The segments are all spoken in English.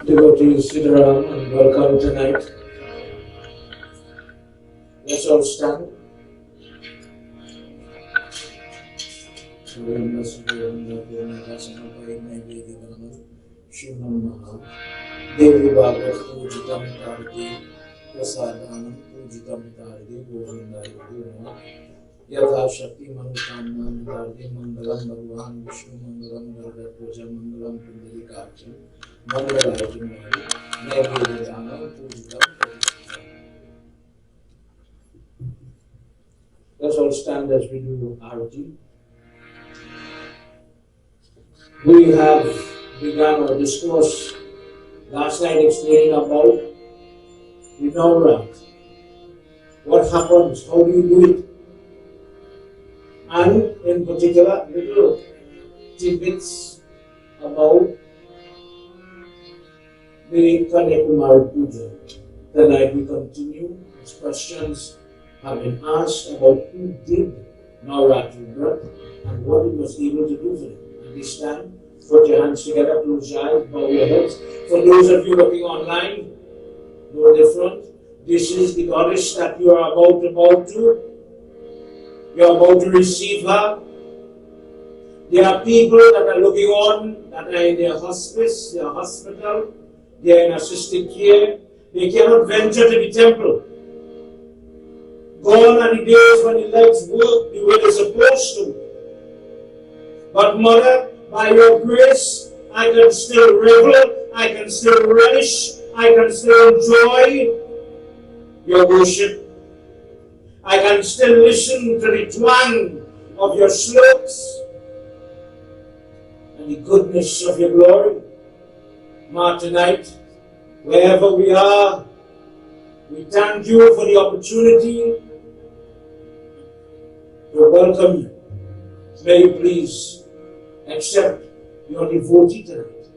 Devotees, sit around and welcome tonight. Let's all stand. Devi Bhagavad Pujitam Tardi Prasadanam Pujitam Tardi Govindaya Yatha Shakti Manukamam Tardi Mangalam Bhagavan Vishnu Mangalam Durga Puja Mangalam Pundarikacham Mangalayajam Devi Gyan Yagna Pujitam. Let's all stand as we do Arati. We have begun our discourse last night explaining about the Nawrati. What happens? How do you do it? And in particular, little tidbits about the Kanyakumari Puja. Tonight we continue. These questions have been asked about who did Nawrati Vrat and what he was able to do for it. And this time, put your hands together, close your eyes, bow your heads. For those of you looking online, no different. This is the goddess that you are about to. You're about to receive her. There are people that are looking on, that are in their hospice, their hospital, they are in assisted care. They cannot venture to the temple. Gone are the days when the legs work the way they're supposed to. But Mother, by your grace, I can still revel, I can still relish, I can still enjoy your worship. I can still listen to the twang of your sloks and the goodness of your glory. Ma, tonight, wherever we are, we thank you for the opportunity to welcome you. May you please accept your devotee tonight.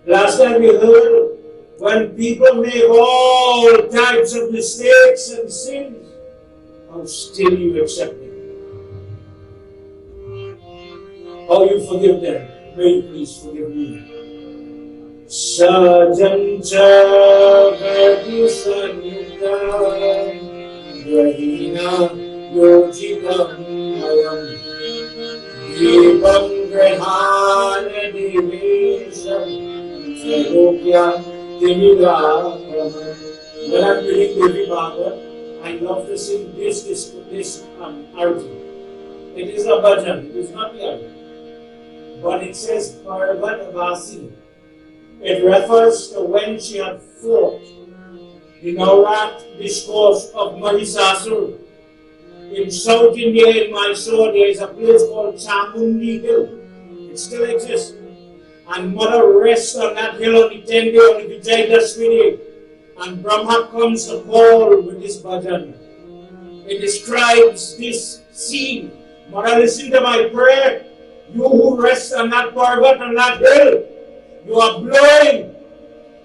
Last night we heard when people make all types of mistakes and sins, how still you accept them. How you forgive them. May you please forgive me. Sajancha Gadi Sanita Gradina Yojitam Ayam Devam Grahana Divisham Sarupya Timiga. When I'm reading Devi Gyan, I love to sing this arti. It is a bhajan, it is not the arti. But it says Parvat Vasi. It refers to when she had fought the Nawrat discourse of Mahisasur. In South India, in Mysore, there is a place called Chamundi Hill. It still exists. And Mother rests on that hill on the 10th day, on the Vijayadashmi. And Brahma comes to call with this bhajan. It describes this scene. Mother, listen to my prayer. You who rest on that parvat, on that hill, you are blowing.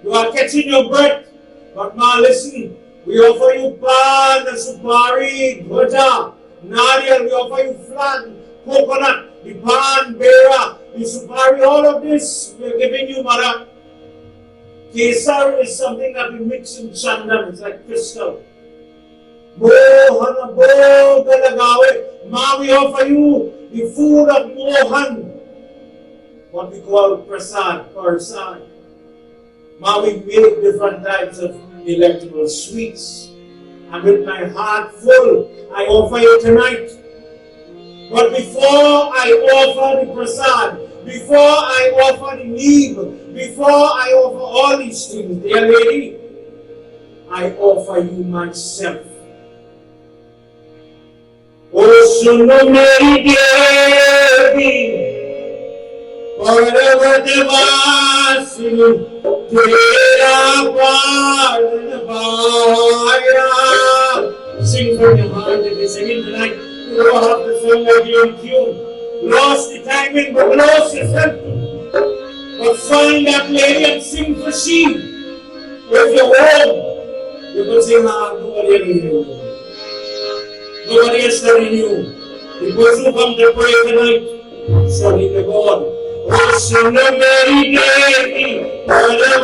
You are catching your breath. But Ma, listen. We offer you pan, supari, bhaja, nariyal. We offer you flan, coconut, the pan, bera, the supari, all of this we are giving you, Mother. Kesar is something that we mix in chandan. It's like crystal. Mohan, bo, galagawe. Ma, we offer you the food of Mohan. What we call prasad or sad. Ma, we make different types of electrical sweets. And with my heart full, I offer you tonight. But before I offer the prasad, before I offer the neem, before I offer all these things, dear lady, I offer you myself. Oh, suno meri devi, Parvat Vasini, Tera Pardon Bhaya. Sing from your heart if you're singing tonight. You don't have to sing like you're in tune. Lost the timing, but lost yourself. But find that lady and sing for she. If you're home, you can sing out. Nobody ever knew. Nobody is studying you. The person who come to pray tonight, study the God. Oh, Sunna Mary Devi, Parvat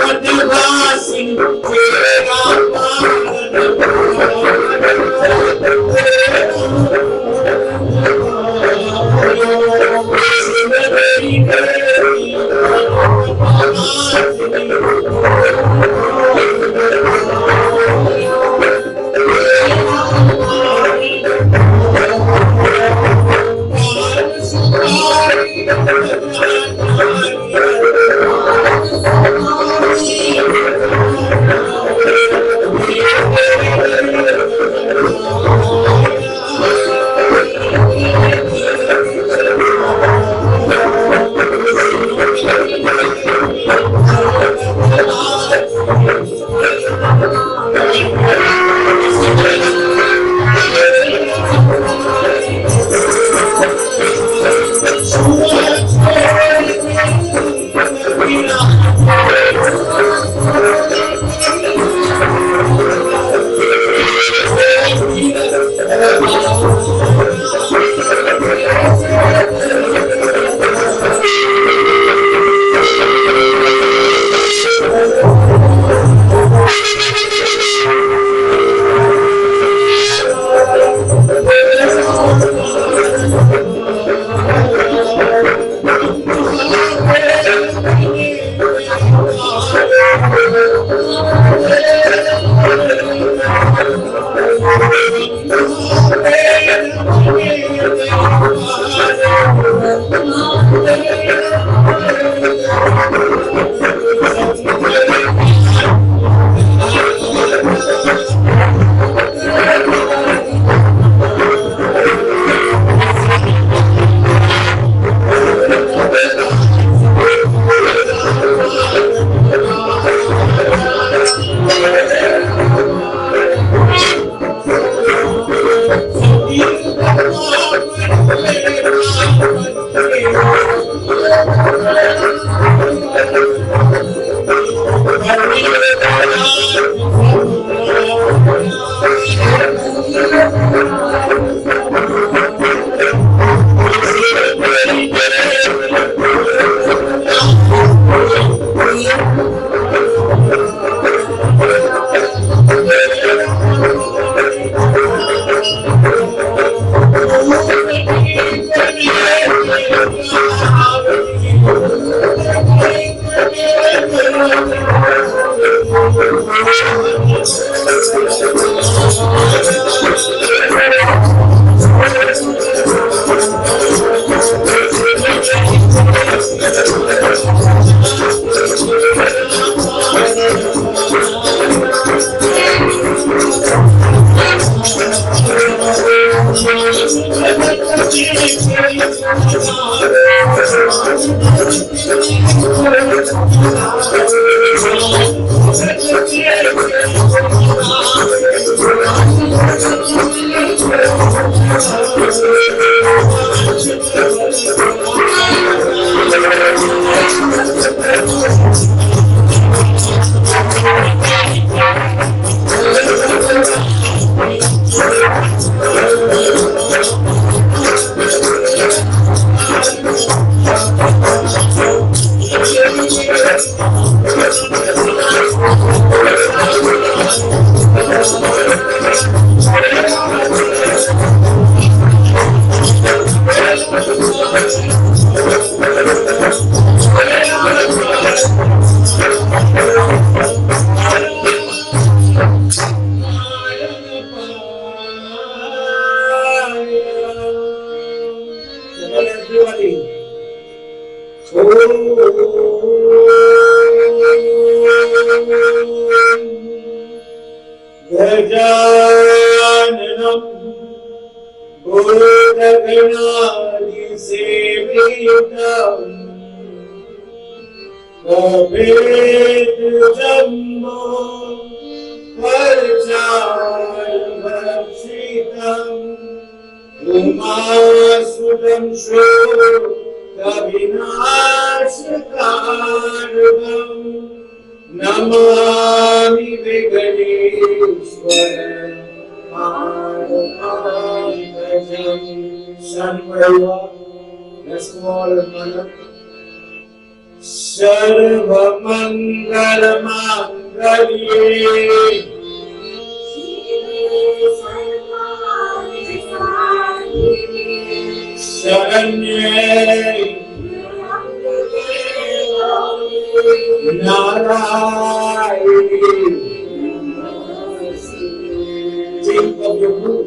Think of your Guru.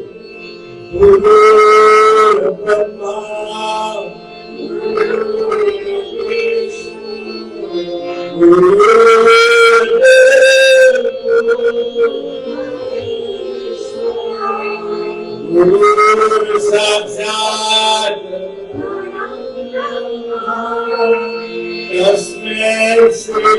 Guru Brahma, Guru Guru Sakshat Tasmai Shri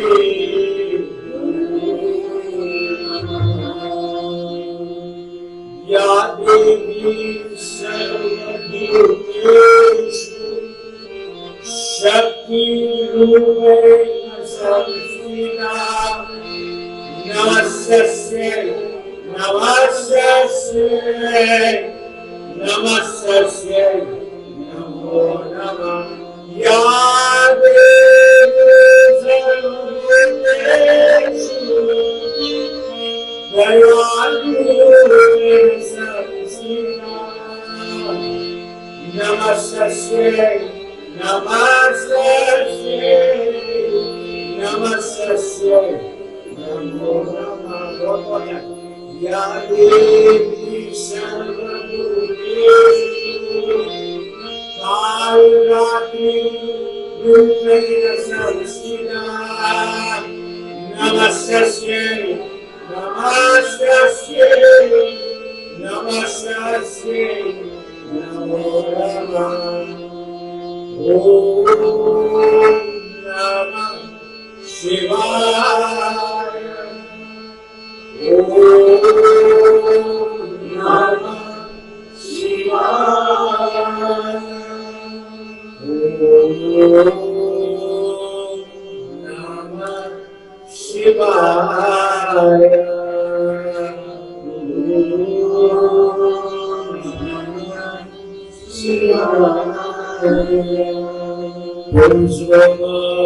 Ya Devi Sarvabhuteshu Shakti Rupena Samstina Namastasya Namastasya Namastasya Namo Namah Ya Devi Sarvabhuteshu Namastasya, Namastasya, Namastasya, Namo Namah. Ya Devi Sarvabhuteshu, Nawrati, Durga Samstina, Namastasya, Namastasya, Namastasya, Namo Namah. Om Namah Shivaya. Om Namah Shivaya. Om Namah Shivaya. Om Seva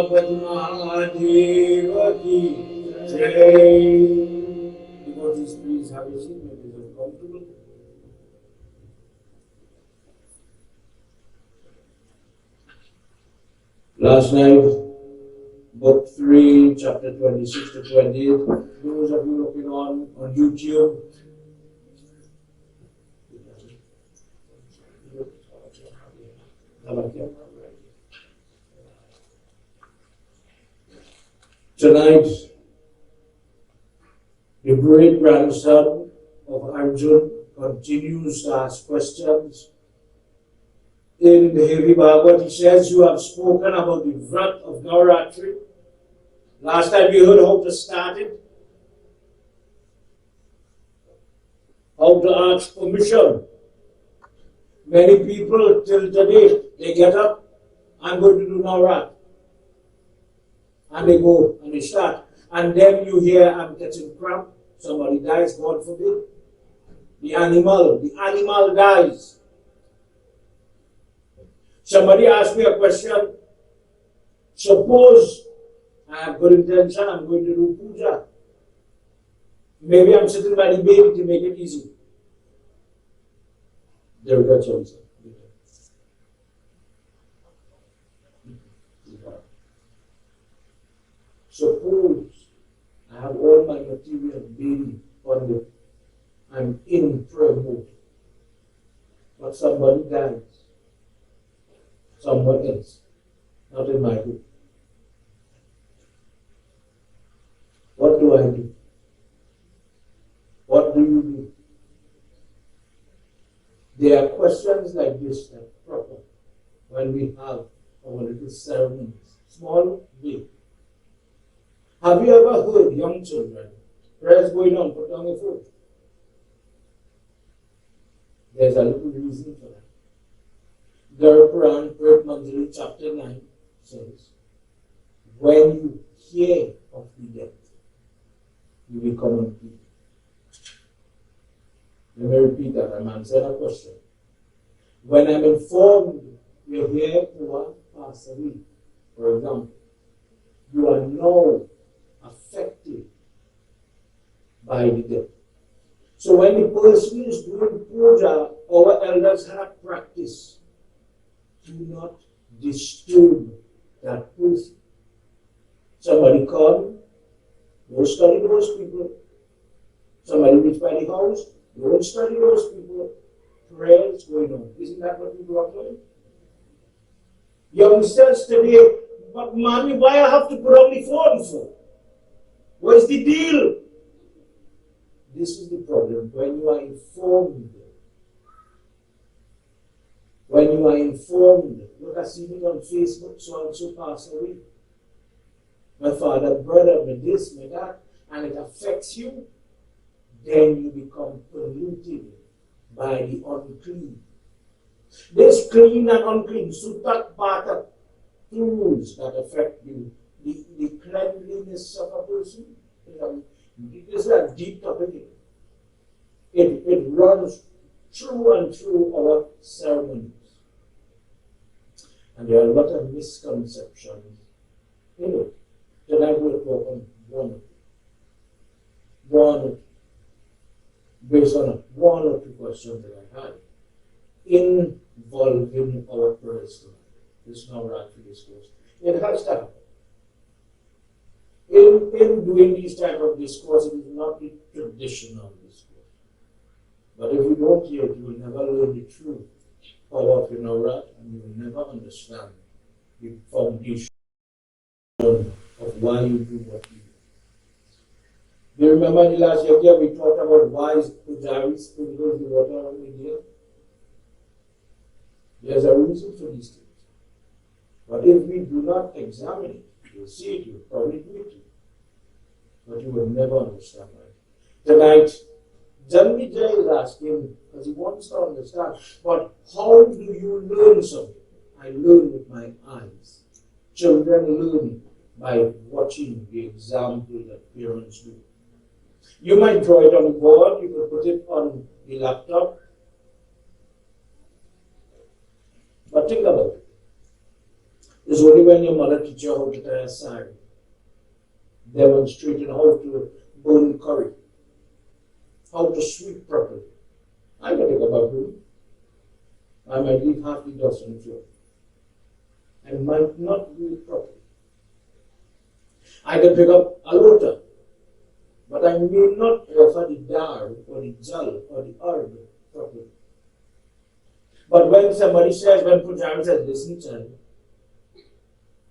Padmadevaki Jai. Devotees, please have a seat, make yourself comfortable. Last night, Book 3, chapter 26 to 28. Those of you looking on YouTube, tonight, the great grandson of Arjun continues to ask questions. In the Devi Bhagavad, he says, you have spoken about the Vrat of Nawrati. Last time we heard how to start it, how to ask permission. Many people till today, they get up, I'm going to do Nawrati. And they go and they start. And then you hear, I'm catching cramp, somebody dies, God forbid. The animal dies. Somebody asked me a question. Suppose I have good intention, I'm going to do puja. Maybe I'm sitting by the baby to make it easy. Durga Johnson. Suppose I have all my material baby on it. I'm in prayer mode. But somebody dies. Someone else. Not in my group. What do I do? What do you do? There are questions like this that proper when we have our little ceremonies. Small, big. Have you ever heard young children, prayers going on, put down your foot? There's a little reason for that. Durga Manjari chapter 9 says, when you hear of the death, you become unclean. Let me repeat that. I'm answering a question. When I'm informed your hair will pass away, for example, you are now affected by the dead. So when the person is doing puja, our elders had practice. Do not disturb that person. Somebody come, don't study those people. Somebody reach by the house, don't study those people. Prayer is going on. Isn't that what we grew up with? Youngsters today, but mommy, why I have to put on the phone for? What is the deal? This is the problem. When you are informed, look, I seen it on Facebook, so and so passed away. My father, brother, my this, my that, and it affects you, then you become polluted by the unclean. This clean and unclean, sutak bata, two rules that affect you. The cleanliness of a person, this is a deep topic. It runs through and through our ceremonies. And there are a lot of misconceptions. Tonight we'll talk on one, based on one or two questions that I had, involving our personal life. This Nawrati discourse. It has to happen. In doing these type of discourse, it is not the traditional discourse. But if you don't hear it, you will never learn the true power of your Nawrati, and you will never understand the foundation of why you do what you do. Do you remember in the last year we talked about why pujaris sprinkle the water on the deer? There's a reason for these things. But if we do not examine it, you'll see it, you'll probably do it, but you will never understand it. Tonight, Devi Gyan is asking, because he wants to understand, but how do you learn something? I learn with my eyes. Children learn by watching the example that parents do. You might draw it on the board, you could put it on the laptop. But think about it. It's only when your mother teaches you how to tie a sari, demonstrating how to burn curry, how to sweep properly. I can think about doing. I might leave half the dust on the floor. I might not do it properly. I can pick up a lota, but I may not offer the dar or the jal or the herb properly. But when somebody says, when Pujari says, listen, child,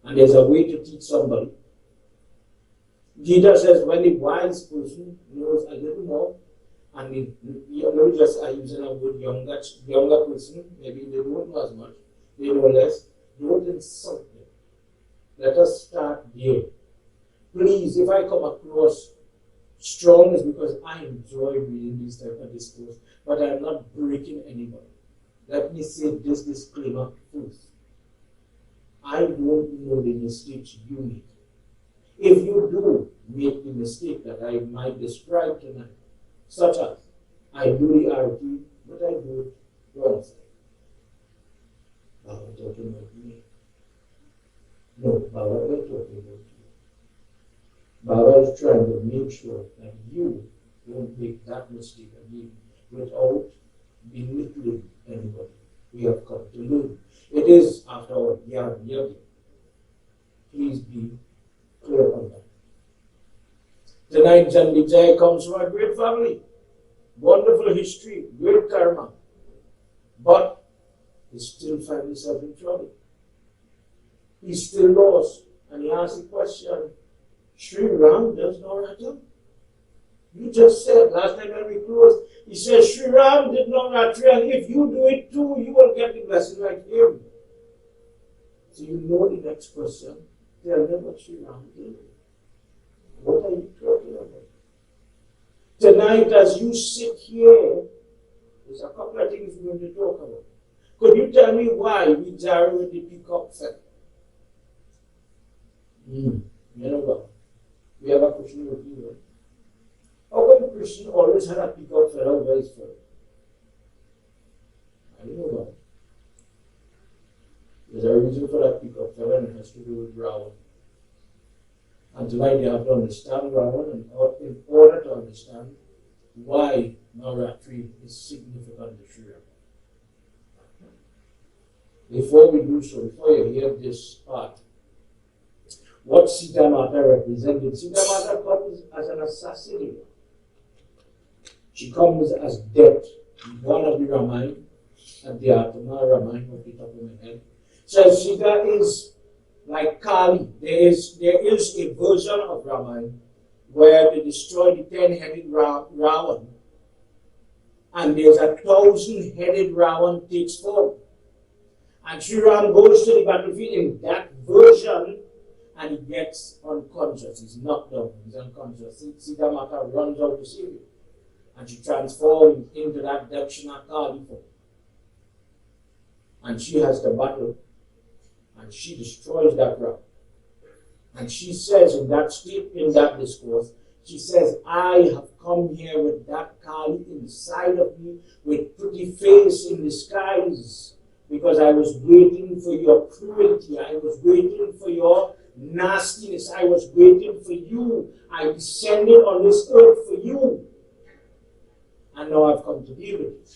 and there's a way to teach somebody, Gita says, when the wise person knows a little more, and maybe just I use a word younger person, maybe they don't know as much, they know less, don't insult them. Let us start there. Please, if I come across strong, it's because I enjoy reading this type of discourse, but I'm not breaking anybody. Let me say this disclaimer first. I don't know the mistakes you make. If you do make the mistake that I might describe tonight, such as I do the RT, but I do it wrong side. Baba talking about me. No, Baba not talking about you. Baba is trying to make sure that you don't make that mistake again without belittling anybody. We have come to learn. It is, after all, Gyan Yagna. Please be clear on that. Tonight, Devi Gyan comes from a great family, wonderful history, great karma, but he still finds himself in trouble. He's still lost, and he asks the question, Sri Ram does Nawrati? You just said, last time when we closed, he said, Sri Ram did Nawrati, and if you do it too, you will get the blessing like him. So you know the next question. Tell me what Sri Ram did. What are you talking about? Tonight, as you sit here, there's a couple of things we're going to talk about. Could you tell me why we jarred with the peacock feather? You know what? We have a question with you, right? How come Krishna always had a peacock feather over his fur? I don't know why. There's a reason for that peacock feather, and it has to do with Ravan. And tonight you have to understand Ravan, and in order to understand why Nawrati is significant to Sri Ram. Before we do so, before you hear this part, what Sita Mata represented, Sita Mata comes as an assassin. She comes as death. One of the Ramayana, and the Atma Ramayana off the top of my head. So Sita is like Kali. There is a version of Ramayana where they destroy the 10-headed Ravan, and there's a 1,000-headed Ravan takes form. And Sri Ram goes to the battlefield in that version, and he gets unconscious. He's knocked down. He's unconscious. Sita Mata runs out to save him, and she transforms into that Dakshina Kali form. And she has the battle, and she destroys that Ram. And she says in that discourse, she says, I have come here with that Kali inside of me, with pretty face in disguise, because I was waiting for your cruelty. I was waiting for your nastiness. I was waiting for you. I descended on this earth for you. And now I've come to deal with it.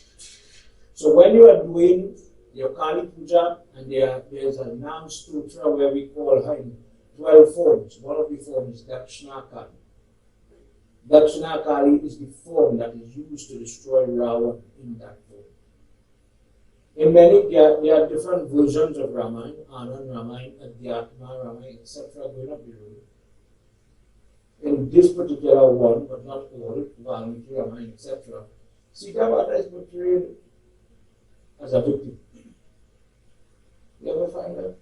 So when you are doing your Kali Puja, and there's a Nam Stotra where we call her in 12 forms. One of the forms is Dakshina Kali. Dakshina Kali is the form that is used to destroy Ravan in that form. In many, there are different versions of Ramayana, Anand Ramayana, Adhyatma Ramayana, etc. going up the road. In this particular one, but not all, Valmiki Ramayana, etc., Sita Mata is portrayed as a victim. You ever find that?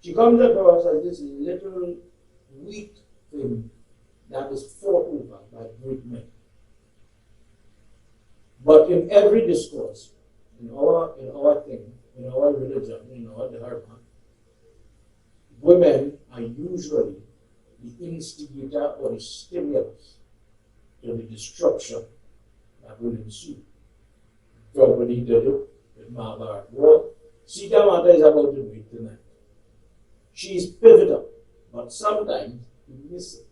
She comes across as this little weak thing that is fought over by great men. But in every discourse, in our thing, in our religion, in our dharma, women are usually the instigator or the stimulus to the destruction that will ensue. Draupadi did it with Mahabharata war. Sita Mata is about to do it tonight. She is pivotal, but sometimes we miss it.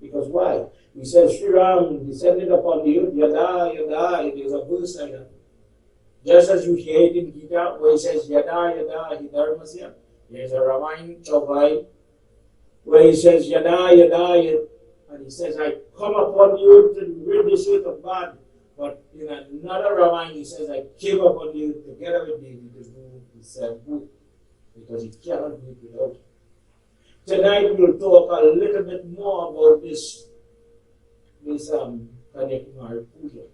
Because why? We said Sri Ram descended upon the earth, Yada, Yada, there's a verse like that. Just as you hear it in Gita, where he says Yada, Yada, Hidharmasya. There's a Ramayana Chaupai, where he says Yada, Yada, and he says, I come upon the earth to rid this earth of bad. But in another Ramayana, he says, I came upon the earth together with Devi to do the same good, because he cannot do it without it. Tonight we'll talk a little bit more about this Kanyakumari Puja.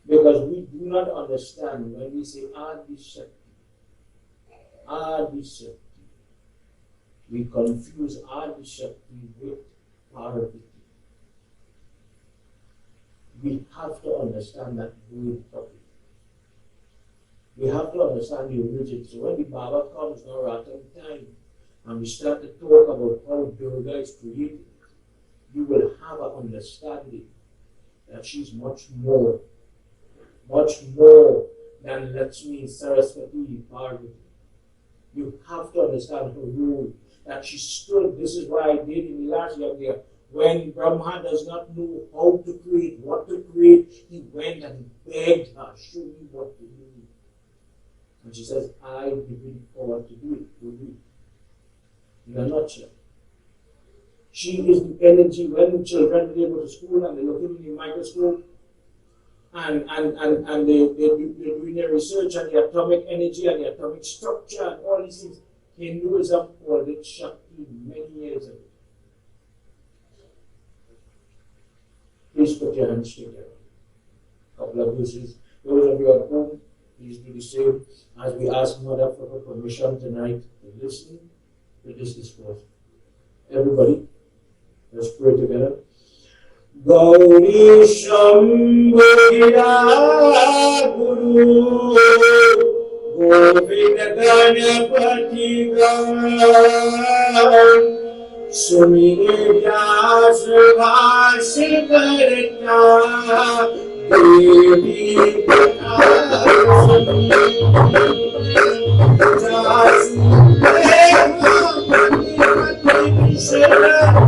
Because we do not understand when we say Adi Shakti, we confuse Adi Shakti with Parvati. We have to understand that word properly. We have to understand the origin. So when the Baba comes now at time, and we start to talk about how Durga is created, you will have an understanding that she's much more than Lakshmi, Saraswati, Parvati. You have to understand her role, that she stood. This is why I did in the last year, when Brahma does not know how to create, what to create, he went and begged her, show me what to do. And she says, I give you the power to do it, to do it. In a nutshell. She is the energy. When children go to school and they look in the microscope and they're doing their research on the atomic energy and the atomic structure and all these things, Hinduism called it Shakti many years ago. Please put your hands together. A couple of verses. Those of you at home, please do the same as we ask Mother for her permission tonight to listen to this discourse. Everybody, let's pray together. Gauri Shambhu Gira Guru Govind Ganapati Gaur Sumire Vyas Bhash Karta Devi Gyan Yagna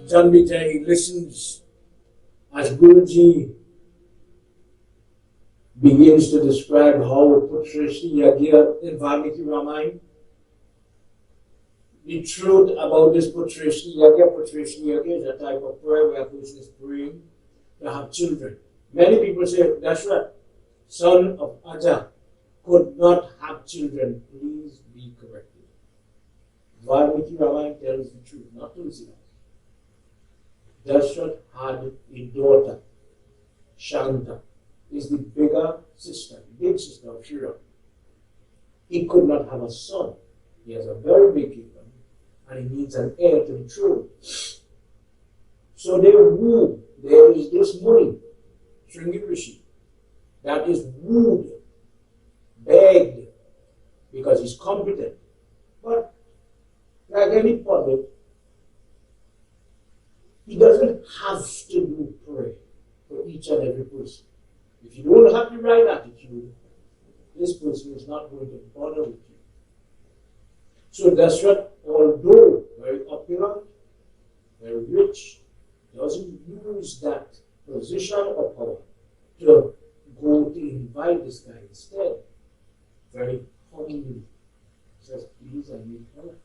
Janmijay listens as Guruji begins to describe how Putrishni Yagya in Valmiki Ramayana. The truth about this Putrishni Yagya is a type of prayer where a person is praying to have children. Many people say, that's right, son of Aja could not have children. Please be corrected. Valmiki Ramayana tells the truth, not Tulsidas. Dashrath had a daughter, Shanta, is the big sister of Shira. He could not have a son. He has a very big kingdom, and he needs an heir to the throne. So they woo. There is this Muni, Shringi Rishi, that is wooed, begged, because he's competent. But like any poet, he doesn't have to do prayer for each and every person. If you don't have the right attitude, this person is not going to bother with you. So Dashrath, although very opulent, very rich, doesn't use that position or power to go to invite this guy instead. Very humbly says, please, I need help.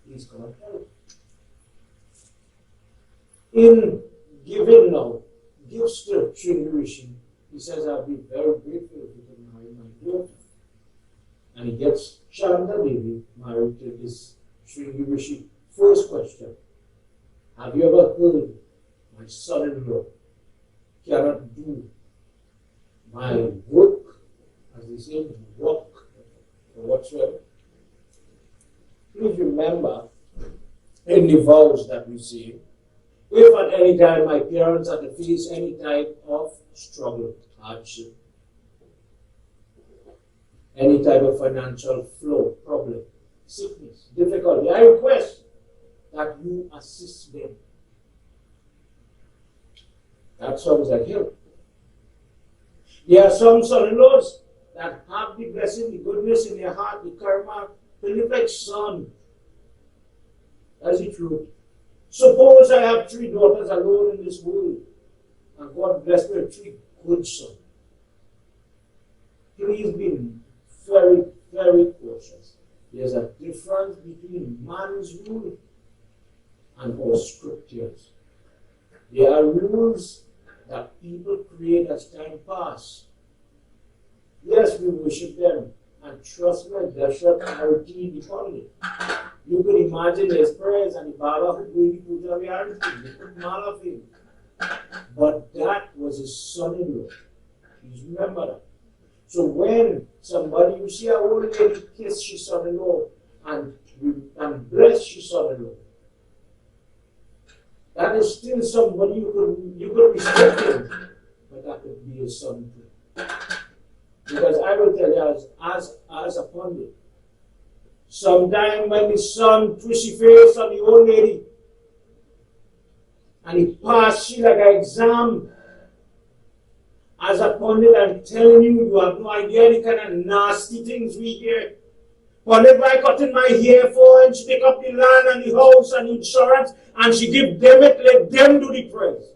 Please come and help. In giving now gifts to Sri Rishi, he says, I'll be very grateful if you can marry my daughter. And he gets Shanta Devi married to this Sri Rishi. First question, have you ever heard my son-in-law cannot do my work, as they say, work, or whatsoever? Please remember, in the vows that we say, if at any time my parents are to face any type of struggle, hardship, any type of financial flow, problem, sickness, difficulty, I request that you assist them. That sounds like help. There are some son-in-laws that have the blessing, the goodness in their heart, the karma, to live like son. That's the truth. Suppose I have 3 daughters alone in this world, and God bless me with 3 good sons. Please be very, very cautious. There's a difference between man's rule and our scriptures. There are rules that people create as time passes. Yes, we worship them, and trust me, Dashrath Narati upon it. You could imagine his prayers and the Baba who doing the puja of everything. You could mala of him. But that was his son-in-law. Please remember that. So when somebody, you see a old lady kiss his son-in-law and bless his son-in-law, That is still somebody you could respect him, but that could be his son too. Because I will tell you, as a pundit, sometime when the son twists his face on the old lady, and he passed she like an exam, as a pundit, I'm telling you, you have no idea the kind of nasty things we hear. Pundit by cutting my hair for, and she take up the land and the house and the insurance, and she give them it, let them do the praise.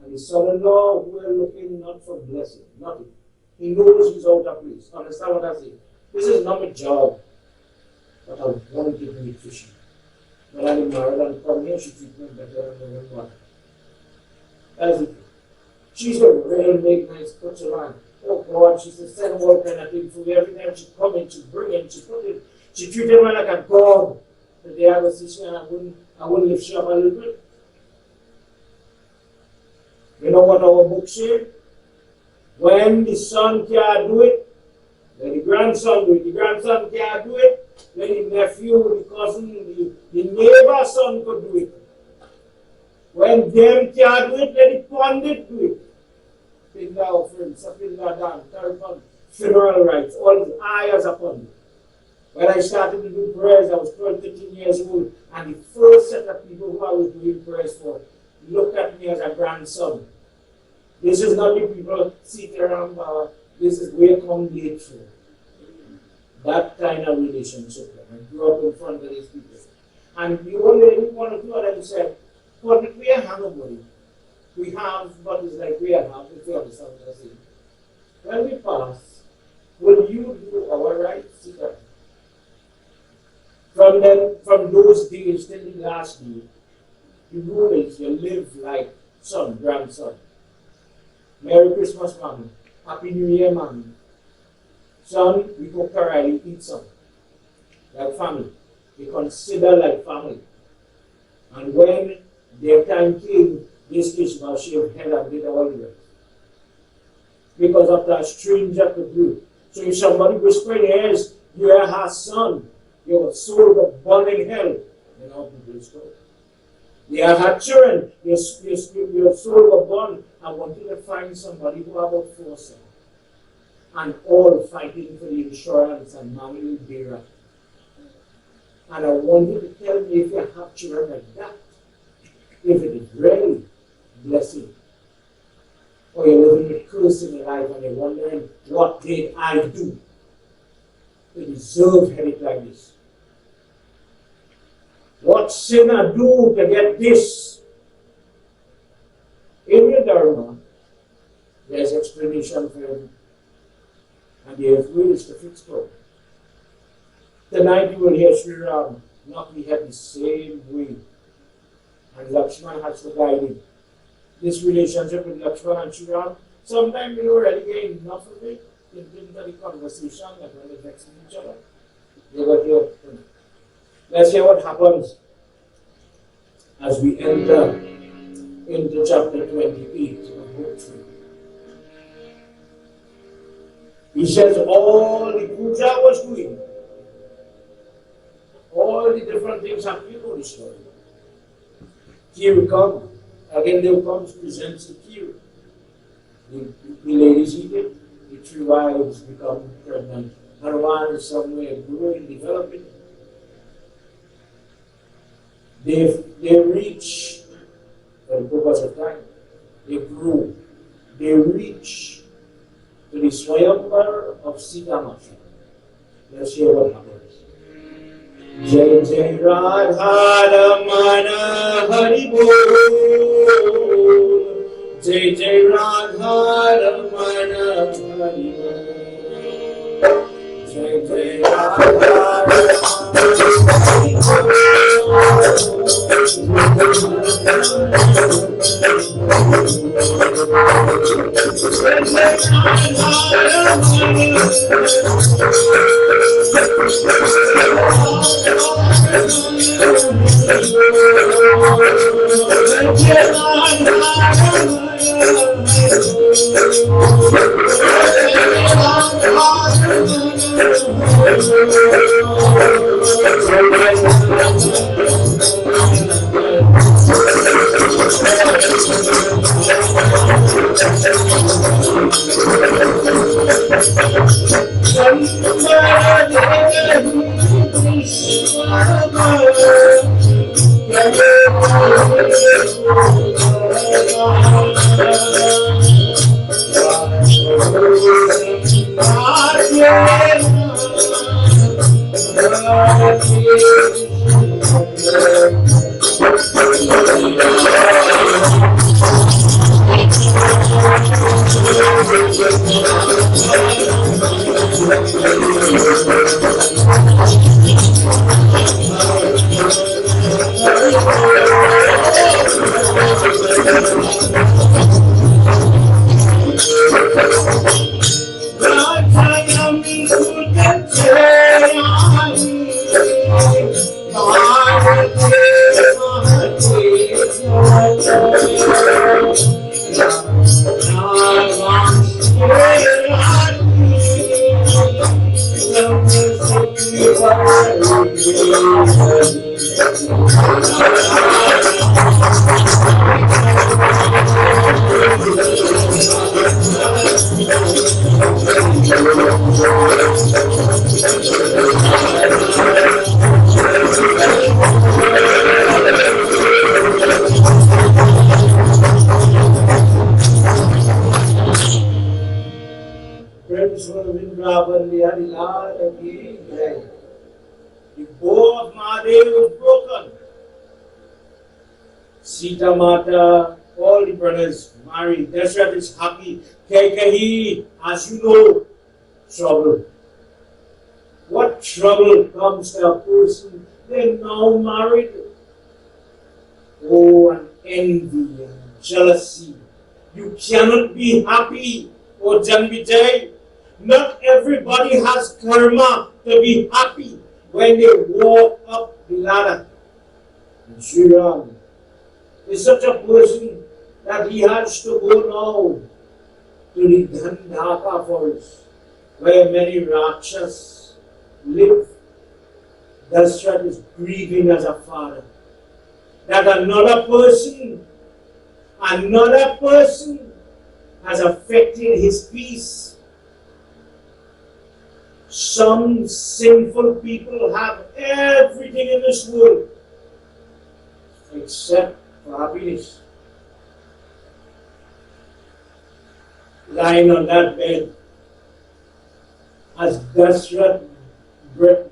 And the son-in-law who are looking not for blessing, nothing. He knows he's out of place. Understand what I say? This is not my job, but I want to give me fishing. When I'm married and come here, she treats me better than the one. That is it. She's a real make nice porcelain. Oh God, she's a send all kind of thing for me. Every time she come in, she bring in, she put it, she treated me like a god. The day I was sitting, I wouldn't lift she up a little bit. You know what our book says? When the son can't do it, let the grandson do it. The grandson can't do it, let the nephew, the cousin, the neighbor's son could do it. When them can't do it, let the pundit do it. Finger offerings, finger dance, funeral rites, all this. I as a pundit. When I started to do prayers, I was 12, 13 years old, and the first set of people who I was doing prayers for looked at me as a grandson. This is not the people sitting around, this is where come late for. That kind of relationship. I grew up in front of these people. And the old lady, one or two of them said, "What we have nobody. We have what is like we have, if you understand what I'm saying. When we pass, will you do our rights? Sit down." From those days till the last day, the rule is you live like son, grandson. Merry Christmas, mommy. Happy New Year, mommy. Son, we cook karate, eat some. Like family. We consider like family. And when their time came, this Keshava shaved head and did all the rest. Because of that stranger could do. So if somebody whispered in your ears, you are her son, your soul will burn in hell. You know, people story. They are her children, your soul will burn. I want you to find somebody who have about 4 sons. And all fighting for the insurance and money bearer. And I want you to tell me if you have children like that, if it is really blessing, or you're living with curse in your life and you're wondering, what did I do to deserve headache like this? What sin I do to get this? In your Dharma, there's explanation for it. And there's ways to fix problem. Tonight you will hear Sri Ram knock the head the same way. And Lakshman has to guide him. This relationship with Lakshman and Sri Ram, sometimes we already get enough of it into the conversation, like when they vex each other. They got here. Let's hear what happens as we enter into chapter 28 of book 3. He says all the puja was doing, all the different things happening. You know the story. Here we come. Again, they will come to present the key. The ladies eat it, the 3 wives become pregnant. And one is somewhere growing, developing. They reach, for the purpose of time, they grow, they reach to the Swayamvar of Siddhamatra. Let's hear what happens. Jai Jai Radha Ramana Hari Bol. Jai Jai Radha Ramana Hari Bol. Jai Jai Radha Ramana Hari Bol. Sita Mata, all the brothers married. Dashrath is happy. Kaikeyi, as you know, trouble. What trouble comes to a person? They're now married. Oh, and envy and jealousy. You cannot be happy, oh Janvijay. Not everybody has karma to be happy when they walk up the ladder. And Sri Ram is such a person that he has to go now to the Gandhaka forest where many Rakshas live. Dashrath is grieving as a father that another person has affected his peace. Some sinful people have everything in this world except for happiness. Lying on that bed, as Dashrath,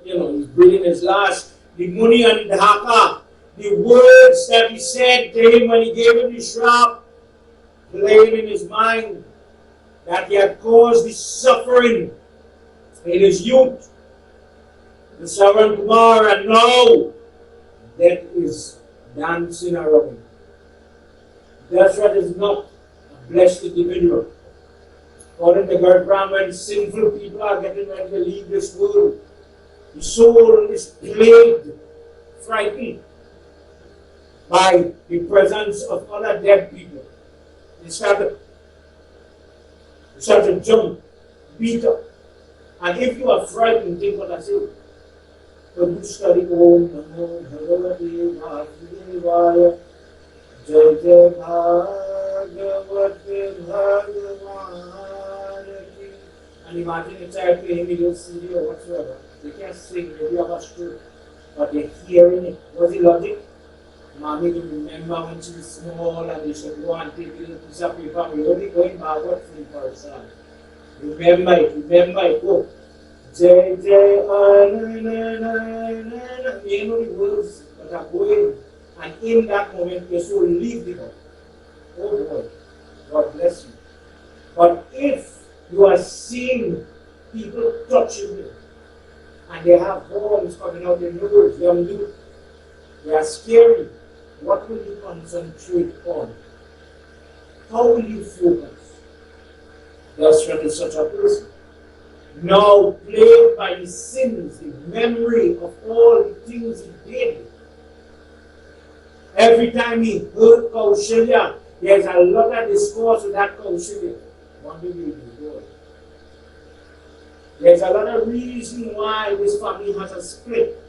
he's breathing his last, the Muni and Dhaka, the words that he said to him when he gave him the shrap, playing in his mind, that he had caused this suffering in his youth, the Saran Kumar, and now death is dancing around him. Dashrath is not a blessed individual. According to God, when sinful people are getting ready to leave this world, the soul is plagued, frightened by the presence of other dead people. They start to jump, beat up. And if you are frightened, think what I say. When you study Om Namo Bhagavate Vasudevaya Jai Jai Bhagavate Bhagavan Ki. And imagine it's like playing video CD or whatsoever. They can't sing, maybe of us too, but they're hearing it. What's the logic? Mommy will remember when she was small and they should go and take a little piece of paper. We're only going backward for a son. Remember it, go. Jai Jai Anana. You know the words that are going, and in that moment your soul leaves the body. Oh boy, God bless you. But if you are seeing people touching you, and they have horns coming out their nose, they are scary, what will you concentrate on? How will you focus? Dashrath is such a person. Now plagued by his sins, the memory of all the things he did. Every time he heard Kaushalya, there's a lot of discourse with that Kaushalya. One day we will go. There's a lot of reason why this family has a split.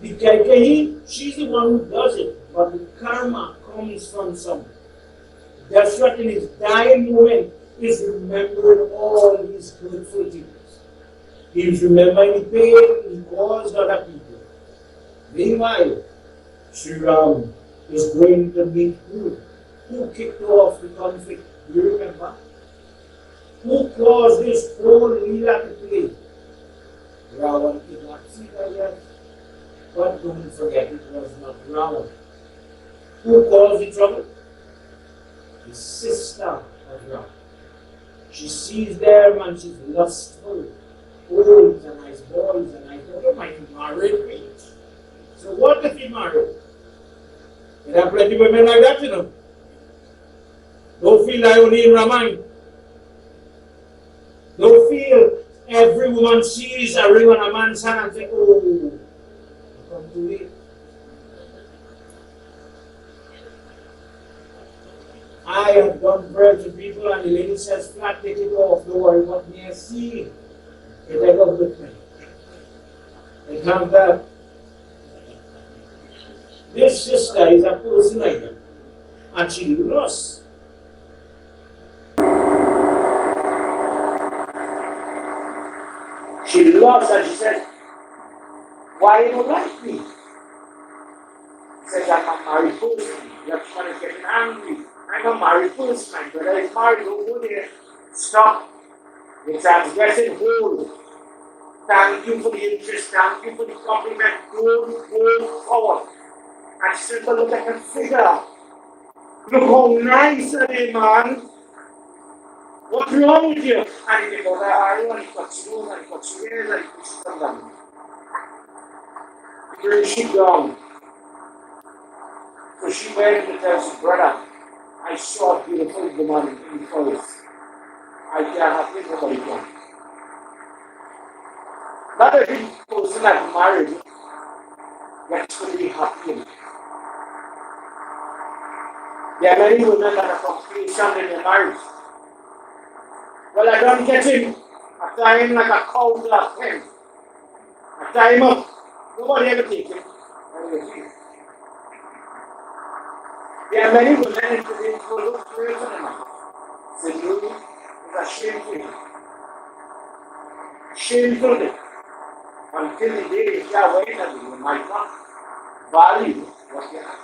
The Kaikeyi, she's the one who does it, but the karma comes from someone. Dashrath in his dying moment is remembering all these hurtful things. He is remembering the pain he caused other people. Meanwhile, Sri Ram is going to meet who? Who kicked off the conflict? Do you remember? Who caused this whole Leela to play? Ravan did not see that yet. But don't forget, it was not Ravan. Who caused the trouble? The sister of Ravan. She sees them and she's lustful. Oh, he's a nice boy, he's a nice boy. He might be married, me. So what if he married? There are plenty of women like that, you know. Don't feel like only in Raman. Don't feel every woman sees a ring on a man's hand and say, oh, come too late. I have done prayers to people and the lady says, flat, take it off, don't worry what me I see. It take up with me. It comes that. This sister is a person like that. And she lost. She lost and she said, why you don't like me? He said, I'm a married person. Your son is getting angry. I'm a married person. My brother is married. Don't go there. Stop. The transgression hold. Thank you for the interest. Thank you for the compliment. Don't go forward. And she said, look at her figure. Look how nice are they, man. What's wrong with you? And he goes, I want to cut you and cut you in and push them down. He brings she down. So she went to tell her brother, I saw a beautiful woman in the forest. I can't have it, nobody can. Not every person that's married gets to be happy. There are many women that are complacent in their marriage. Well, I don't get him. I tie him like a cow to a pen. I tie him up. Nobody ever takes him. There are many women in today's world who pray for them. The new is a shameful thing. Shameful thing. Until the day you are waiting at you might not value what you have.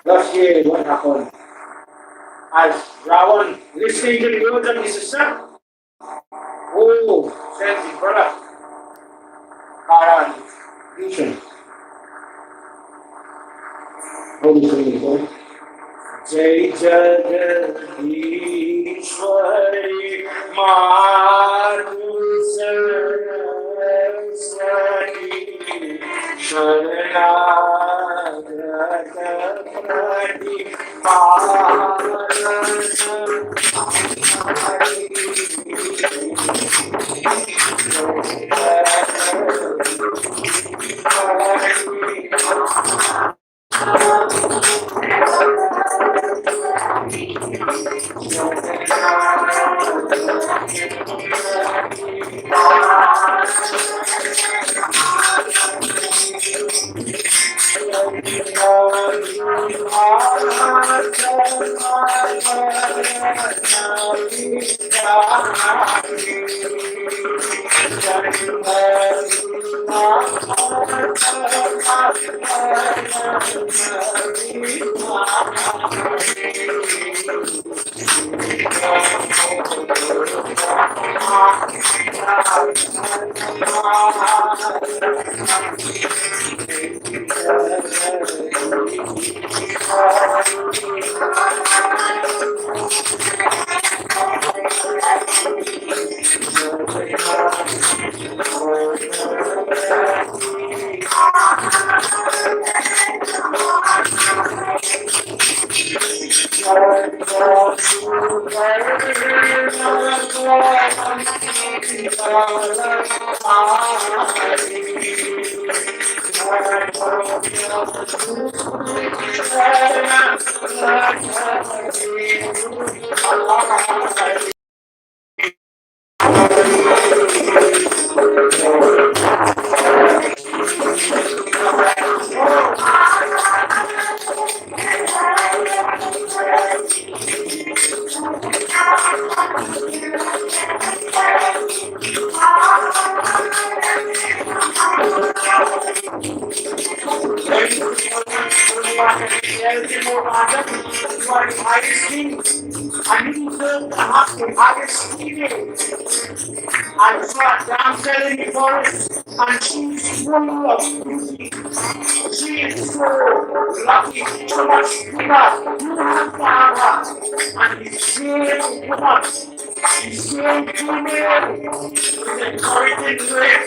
Let's hear what happened. As Ravan listening to the words of his sister, oh, says his brother, Karan, Krishna. Holy Spirit, Jai Jagadishwari Manu Saraswati Sharanagati tells him, "O Rajan, you are the highest king, and you deserve the highest female." And so a damsel in the forest, and she is full of beauty. She is so lucky, so much bigger, and the same woman, the same female, is encouraging rape,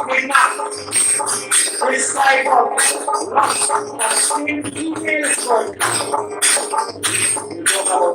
kidnap, this type of lust, and same female is going. You know how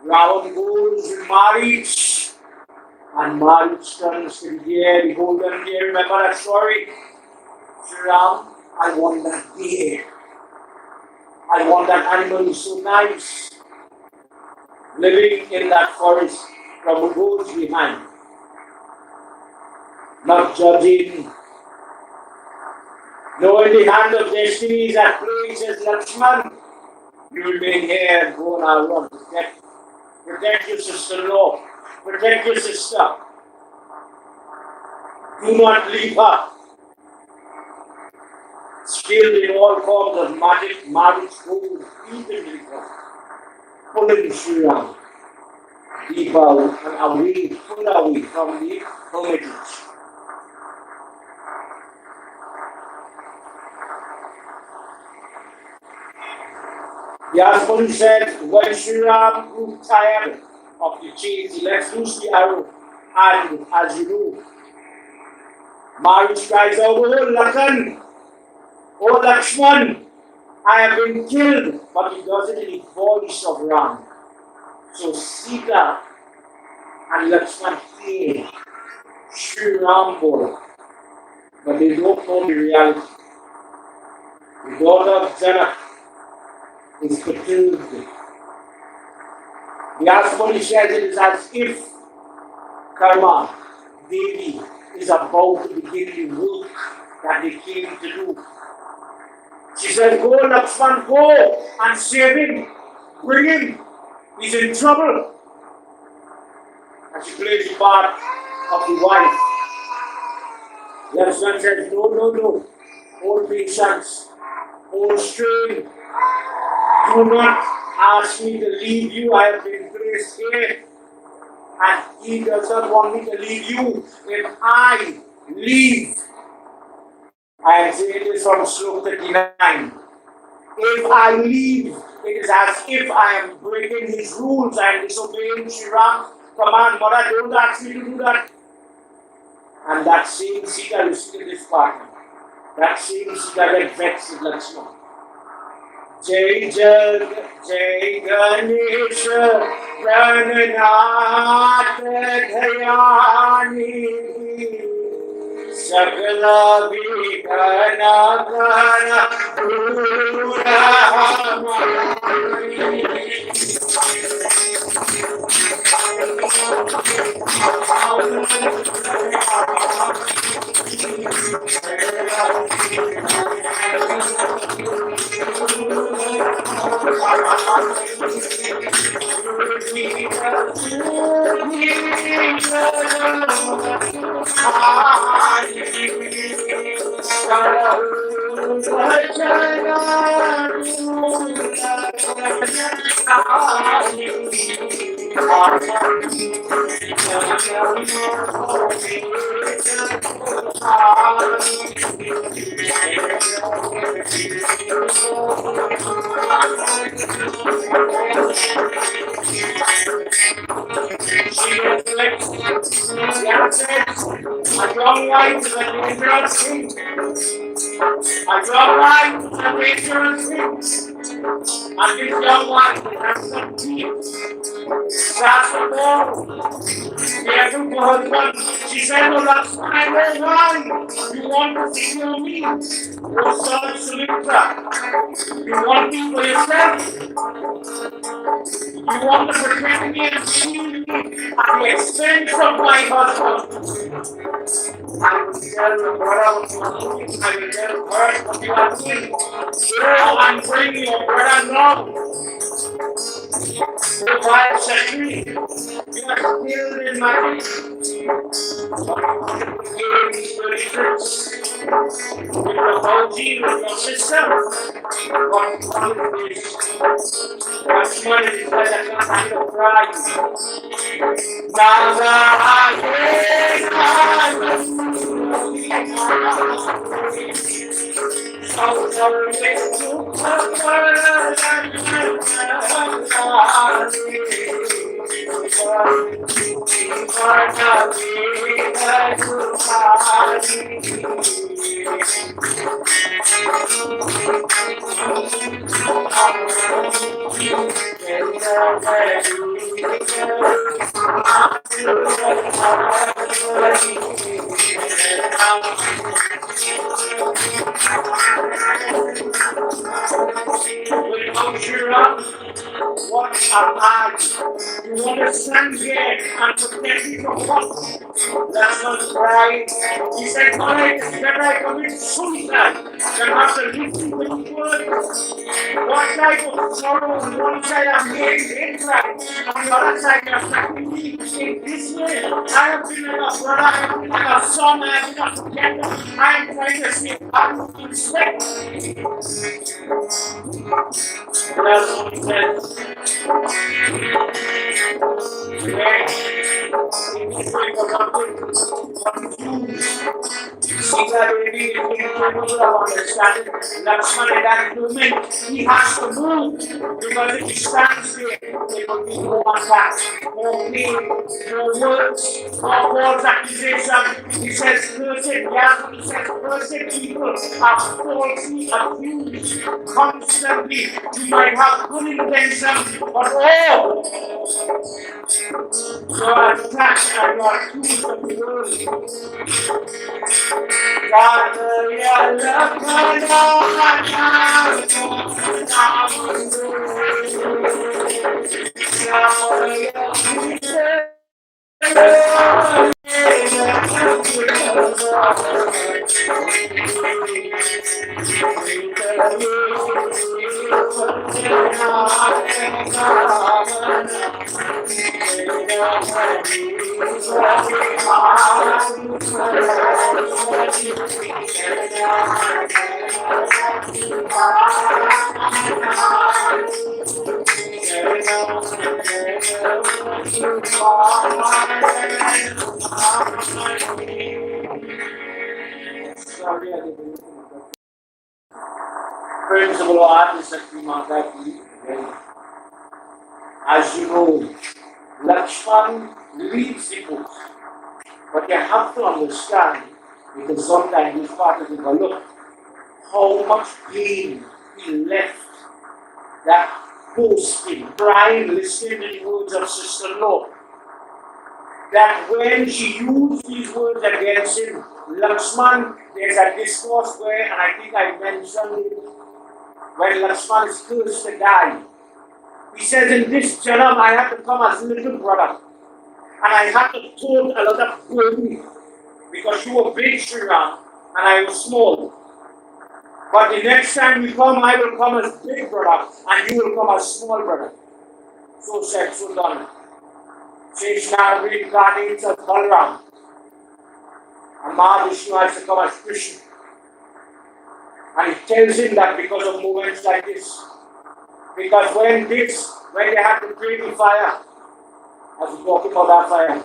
Ravan goes with marriage, and marriage turns to the deer, the golden deer. Remember that story? Sri Ram, I want that deer. I want that animal who's so nice, living in that forest. Prabhu goes behind, not judging. Knowing the hand of destiny is at play, says Lakshman, you remain here and go now run. Protect your sister-in-law. Protect your sister. Do not leave her. Skilled in all forms of magic, marriage, gold, even because pulling Sri Ram deeper and away, pull away from the hermitage. Yasmani said, when Sri Ram grew tired of the chase, he let loose the arrow, and as you know, Marish cries out, "Oh Lakhan, oh Lakshman, I have been killed," but he does it in the voice of Ram. So Sita and Lakshman hear Sri Ram Bola, but they don't know the reality. The daughter of Janak is perturbed. The Asmani says it is as if Karma, Devi, is about to begin the work that they came to do. She says, "Go, Lakshman, go and save him. Bring him. He's in trouble." And she plays the part of the wife. Lakshman says, "No, no, no. Hold patience. Hold strength. Do not ask me to leave you. I have been placed here. And he does not want me to leave you. If I leave," I am saying this from Slok 39. "If I leave, it is as if I am breaking his rules. I am disobeying Sri Ram's command. Mother, don't ask me to do that." And that same Sita, you see in this part, that same Sita gets vexed with Lakshman. Jai Jag, Jai Ganesh, Prananath Dhyani, Sakala Vighana Gana A young wife is a dangerous thing. A young wife is a dangerous thing. And this young wife has some teeth. That's the ball. Yeah, to her husband. She said, "Oh, that's fine. Oh, why? You want to kill me? Oh, son, Suleika. You want me for yourself? You want to protect me and shield me at the expense of my husband. I will tell the brother what you are doing. I will tell her what you are doing. Girl, I'm bringing your brother now. The wife said to me, you are still in my with the Fauji, with your sister. What is that's what it is like I can't have to cry. What am I? You want to stand here and protect me from what? That's not right. He said, "Alright, that I commit suicide. Then have to listen with words. One type of sorrow on one side I'm hearing inside. On the other side you're attacking me in this way. I have been like a brother, I have been like a son, I have been a forgetter. I am trying to see how to respect." That's what he says. Lakshman at that moment, he has to move because if he stands there, there will be no attack, no pain, no words, no false accusation. He says, cursed, yeah, he says, cursed people are falsely accused constantly. You might have good intention, but all your attack and your accused of the world. Principal artist of Mata, as you know, Lakshman leads the book, but you have to understand, because sometimes it's part of the overlook, how much pain he left that posting, crying, listening to the words of Sister Law. That when she used these words against him, Lakshman, there's a discourse where, and I think I mentioned it, when Lakshman is cursed to die. He says, in this janam I had to come as little brother. And I had to hold a lot of burden because you were big, Sri Ram, and I was small. But the next time we come, I will come as big brother, and you will come as small brother. So said, so done. Krishna reincarnates as Balaram. And Mahavishnu has to come as Krishna. And he tells him that because of moments like this. Because when they had to create the fire, as we talk about that fire.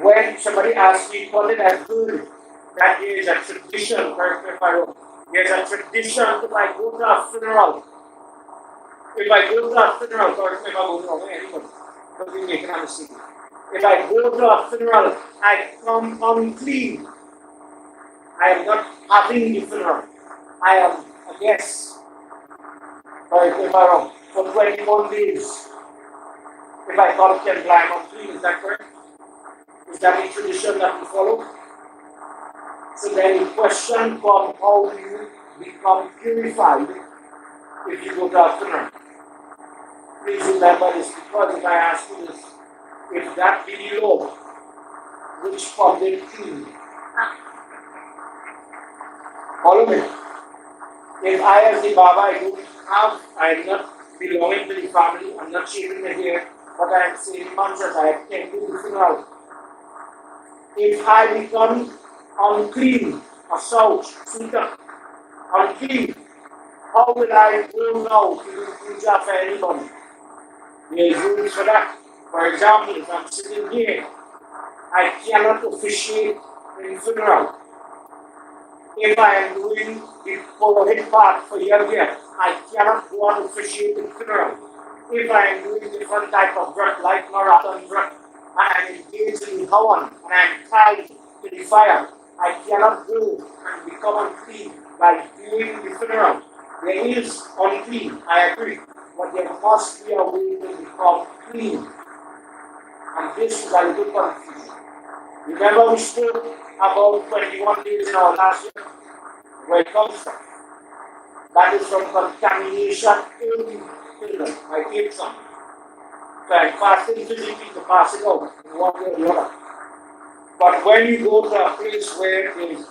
When somebody asks me, call it as good, that there is a tradition, correct me if I'm wrong. There's a tradition if I go to a funeral. If I go to a funeral, correct me if I'm wrong, anyone, don't be making a mistake. If I go to a funeral, I come unclean. I am not having the funeral. I am a guest. Correct me if I'm wrong. For 21 days. If I come to I am unclean, is that correct? Is that a tradition that we follow? So then the question comes, how do you become purified if you go to a funeral? Please remember this, because if I ask you this, if that be the law, which forbid clean? Follow me. If I as the Baba, I am not belonging to the family, I'm not shaving my hair, but I am saying mantras, I attend to the funeral. If I become unclean, a souch, unclean, how will I go now to do puja for anybody? There is rules for that. For example, if I'm sitting here, I cannot officiate in funeral. If I am doing the Purohit part for Yagna, I cannot go and officiate in funeral. If I am doing different type of Vrat, like Nawrati Vrat, and I am engaged in Havan, and I am tied to the fire, I cannot go and become unclean by doing the funeral. There is unclean, I agree, but there must be a way to become clean. And this is a little confusion. Remember we spoke about 21 days in our last year? Where it comes from? That is from contamination in the children. I ate some. So I'm fasting physically to pass it out in one way or the other. But when you go to a place where there is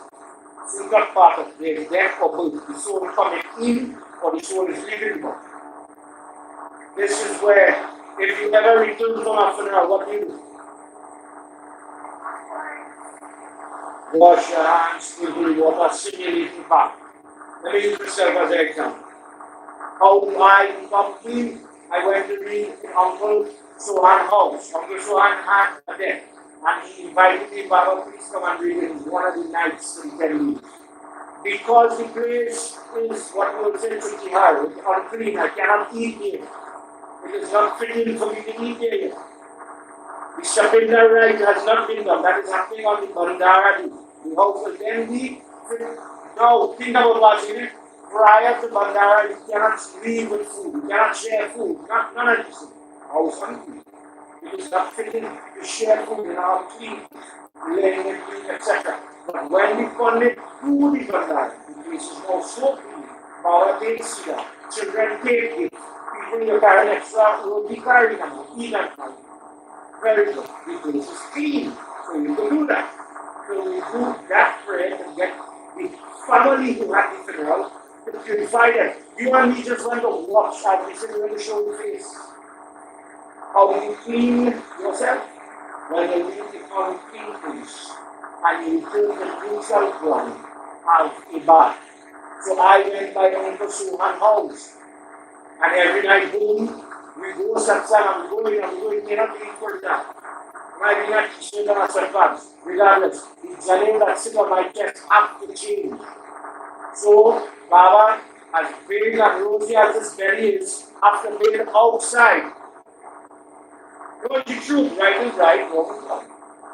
secret part of there is death or birth, the soul coming in or the soul is leaving out. This is where, if you never return from a funeral, what do you do? Wash your hands, give the water, sing a little back. Let me use myself as an example. How do I become clean? I went to meet Uncle Sohan's house. Uncle Sohan had a death. And he invited me, Baba, please come and read it. It's one of the nights to tell me. Because the place is what you would say to Tihar, it's unclean. I cannot eat here. It is not fitting for me to eat here. The Shabindar rite has not been done. That is happening on the Bandara. The house will then be fit. Now, think about what's in it. Prior to Bandara, you cannot leave with food. You cannot share food. None of this. House unclean. It is not fitting to share food in our clean, laying it clean, etc. But when we connect to the Bandara, the place is now so clean. Baba takes it. Children take it. People you carry extra roti carry them. Eat that now. Very good. The place is clean. So you can do that. So we do that prayer and get the family who had the funeral to purify them. You and me just want to watch as we sit and show the face. How do you clean yourself? When you leave the unclean place and you return the neutral ground as a bath. So I went by Uncle Suhan's house. And every night home, we go satsang, and we go, cannot be equal to that. I did not teach them as advance. Regardless, the Jalim that sit on my chest have to change. So, Baba has prayed and Rosie as his belly is after praying outside. No, it's the truth, right is right, wrong is wrong.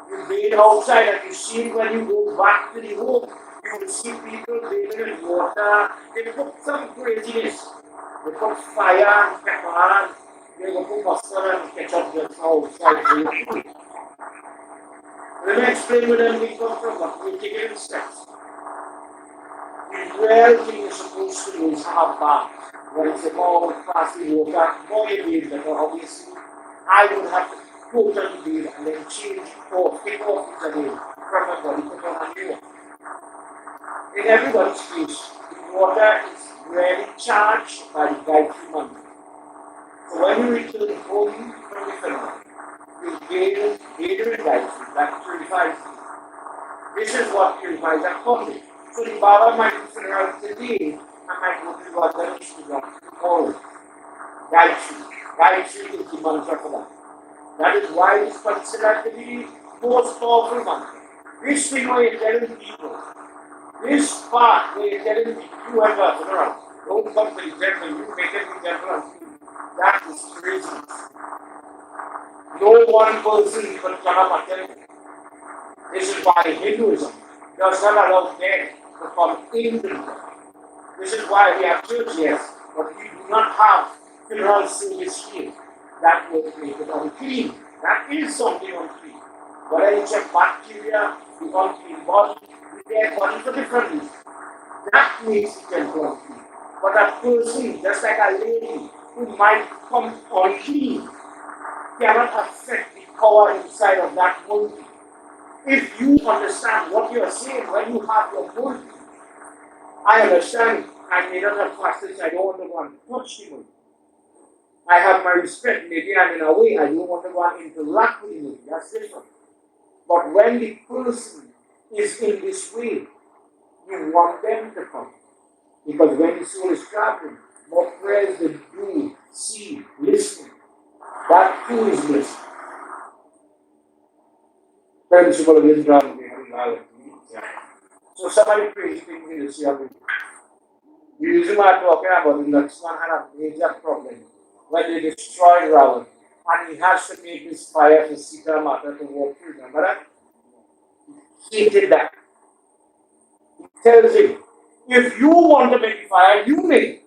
You bathe outside and you see when you go back to the home, you will see people bathing in water. They put some craziness. They put fire and pepper. They will put mustard and ketchup just outside. Let me explain where them we come from. We'll take it in steps. The real thing you're supposed to do is have a bath. When it's about fasting yoga, more you bathe better, obviously. I would have to totally bathe and then change or take off the Jalim from my body, put on a new one. In everybody's case, the water is really charged by the Gayatri mantra. So when you return home from the funeral, you bathe in Gayatri, that purifies you. This is what purifies that body. So the Baba might do funeral today, I might go to the Vrat tomorrow. Gayatri is the mantra for that. That is why it's considered to be the most powerful mantra. This thing where you're telling people, this part where you're telling people, you have a don't come to the temple, you make every temple and food. That is crazy. No one person can come up and tell you. This is why Hinduism does not allow men to come into the temple. This is why we have church, yes, but we do not have funeral service here. That would make it unclean. That is something unclean. Whether it's a bacteria, the unclean body, the dead body for different reasons. That makes it unclean. But a person, just like a lady who might come unclean, cannot affect the power inside of that monkey. If you understand what you are saying when you have your monkey, I understand I may not have fasted, I don't want to go and touch him. I have my respect, maybe I'm in a way, I don't want to go and interact with him. That's different. But when the person is in this way, you want them to come. Because when the soul is traveling, more prayers they do, see, listen. That too is listening. Principle of Islam, so somebody prays things in the Seva. The reason why I'm talking about the Lakshman had a major problem when they destroyed Ravan. And he has to make this fire for Sita Mata to walk through. Remember that? He did that. He tells him, if you want to make fire, you make it.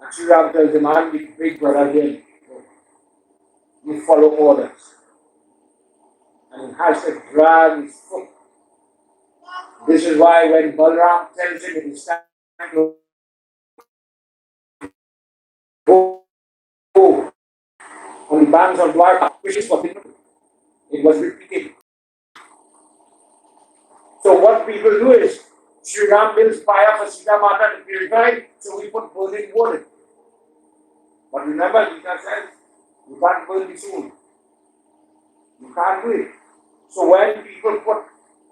And Sri Ram tells him, I'm the big brother again. You follow orders. And he has to drag his foot. This is why when Balram tells him it is time to go on the banks of Dwarka, which is forbidden, it was repeated. So what people do is, Sri Ram builds fire for Sita Mata to purify, so we put burning wood. But remember, Gita says, you can't burn the soul. You can't do it. So when people put,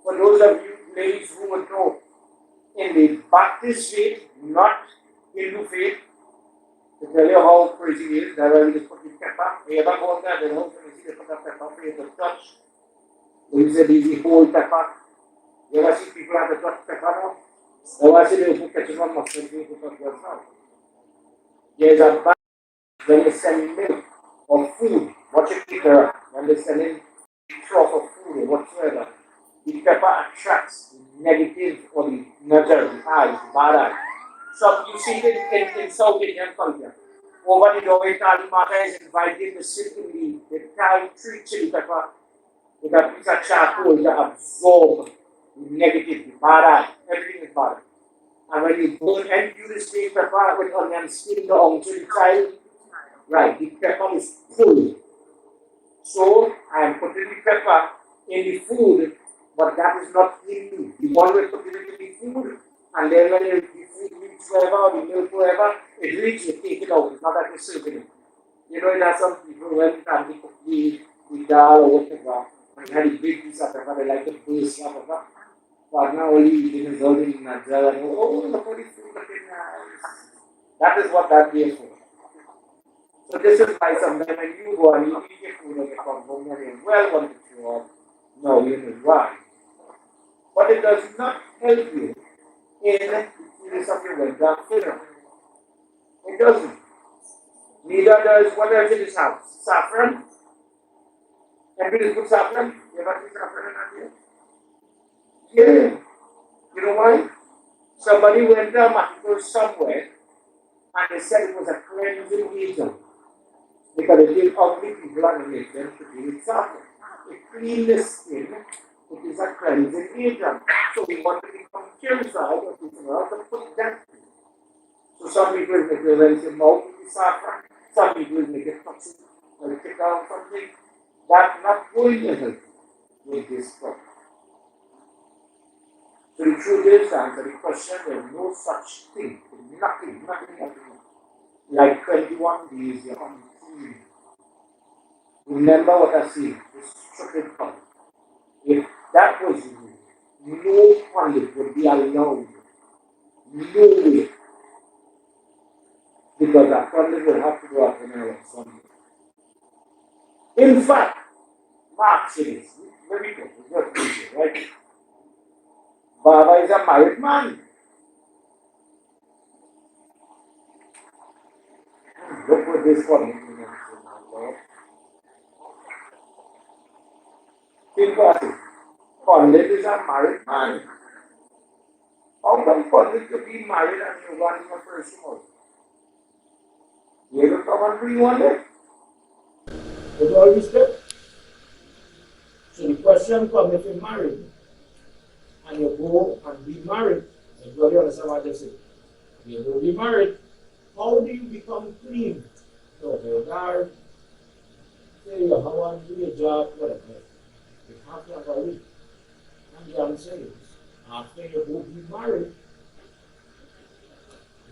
for those of you ladies who would know, in the Baptist faith, not Hindu faith, to tell you how crazy it is, that's why we just put the pepper. You ever go on there, they don't see they put the pepper for you to touch. We say the whole pepper. You ever see people have to touch pepper now? You ever see they put ketchup on mustard, they put touch yourself. There's a bag when they send milk or food, what you keep there, when they send in trough of food or whatsoever, the pepper attracts the negative or the nature, the eyes, the bad eye. So you see it in South Indian culture. Over the doorway, Kali Mata is invited to sit in the Thai tree chili pepper with a piece of charcoal to absorb the negative, the bad eye, everything is bad. And when you burn and do the sweet pepper with onion skin down to the child, right, the pepper is full. So I am putting the pepper in the food, but that is not Hindu. The one way put it in the food, and then when the food reaches wherever, the milk wherever, it reaches, you take it out. It's not that you're serving it. You know, there are some people when they cook the dal or whatever, and they have a big piece of pepper, they like to burst of pepper. But now only eating is only in Nigeria, and oh, look at the food, looking nice. That is what that is for. So this is why sometimes when you go and you eat your food and you come home and you well want to show up, no, you know why. But it does not help you in the case of your winter funeral. It doesn't. Neither does what else in this house. Saffron. Everybody put saffron. You ever see saffron in here? Yeah. You know why? Somebody went to a medical somewhere and they said it was a cleansing agent. Because it gives ugly people and make them to be with saffron. It cleans the skin. It is a cleansing agent. So we want to become purified of this world and put that. So some people make it rinse your mouth with the saffron. Some people make it toxic or take out something. That's not going to help with this problem. So the truth is, to answer the question, there is no such thing. Nothing like 21 days you're unclean. Remember what I said, the stupid problem. If that was you, no pandit would be allowed. No way. Because that pandit will have to go up in Sunday. In fact, Mark says, very careful, right? Baba is a married man. Look what this coming to now. Think about it. Pandit is a married man. How come Pandit to be married and you want him a person also? You don't come and bring one day. With all respect. So the question comes if you're married and you go and be married, everybody understand what they say. You go be married, how do you become clean? So your guard, say your husband, do your job, whatever. You have to have a week. And the answer is, after you go be married,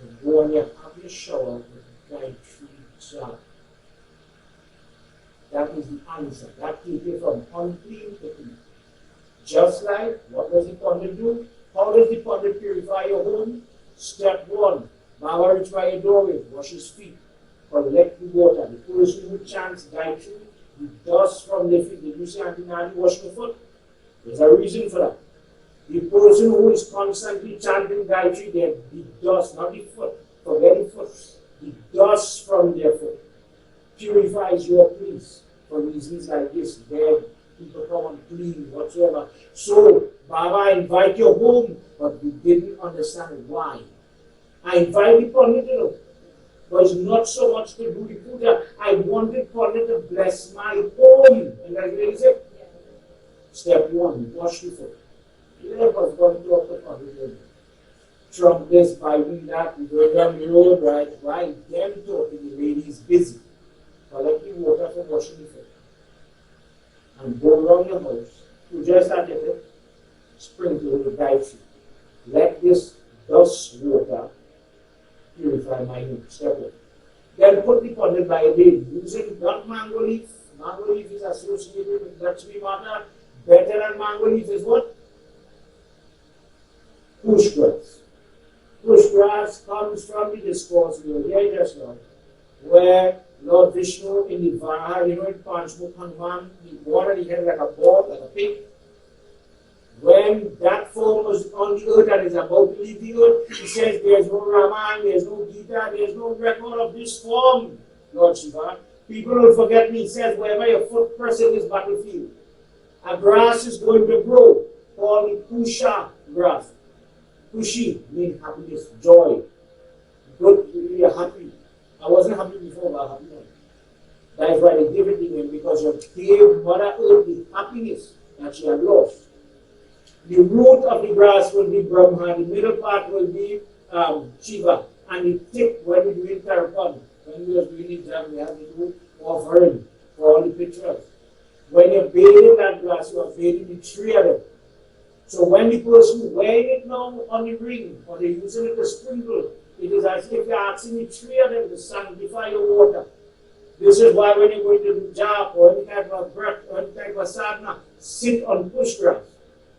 you go and you have your shower with Gayatri Japa. That is the answer. That takes you from unclean to clean. Just like, what does the Pandit do? How does the Pandit purify your home? Step 1, Baba reach by your doorway, wash his feet, collect the water. The person who chants Gayatri, the dust from their feet. Did you see Auntie Nani wash the foot? There's a reason for that. The person who is constantly chanting Gayatri, the dust, not the foot, forget the foot, the dust from their foot purifies your place for reasons like this. Dead people come and clean, whatsoever. So, Baba invite you home, but you didn't understand why. I invited Pandit, but it's not so much to do the puja. I wanted Pandit to bless my home. And that's what he said. Step 1, wash the foot. You know what's going to talk to Pandit. From this, by doing that, we go down the road, right? While them talking, the lady is busy collecting water for washing the foot. And go around your house, to just at it, sprinkle the Gayatri. Let this dust water purify my home. Step 1. Then put the Pandit by a day using not mango leaf. Mango leaf is associated with Lakshmi Mata. Better than mango leaf is what? Push grass. Push grass comes from the discourse we will hear just now, where Lord Vishnu in the Varaha, in Panchmukh Hanuman, the water he had like a ball, like a pig. When that form was on the earth and is about to leave the earth, he says there's no Ramayana, there's no Gita, there's no record of this form, Lord Shiva. People will forget me. He says wherever your foot presses this battlefield, a grass is going to grow called the Pusha grass. Pushi means happiness, joy. Good, you're happy. I wasn't happy before, but I'm happy now. That is why they gave it to him, because you gave Mother Earth the happiness that she had lost. The root of the grass will be Brahma, the middle part will be Shiva, and the tip, when we do it Tarapon, when we were doing it, we have to do offering for all the pictures. When you're bathing that grass, you are bathing the three of them. So when the person wearing it now on the ring, or they're using it to sprinkle, it is as if you're asking the three of them to sanctify your water. This is why when you're going to do japa or any type of breath or any type of sadhana, sit on push grass.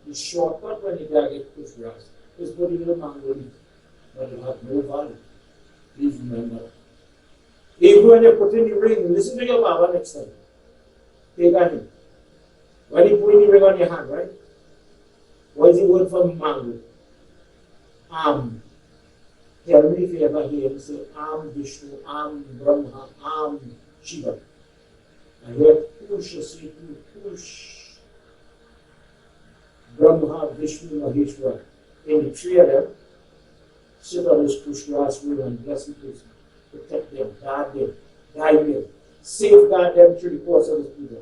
The shortcut when you get push grass is putting in a mango leaf, but you have no value. Please remember that. Even when you put in the ring, listen to your Baba next time. Take a hint. When you put in the ring on your hand, right? What is the word for mango? Tell me if you ever hear him say Vishnu, Brahma, Shiva. I hear push, say push. Brahma, Vishnu, Maheshwara. In the three of them, sit on this push grass root and bless the person. Protect them, guard them, guide them, safeguard them through the course of this puja.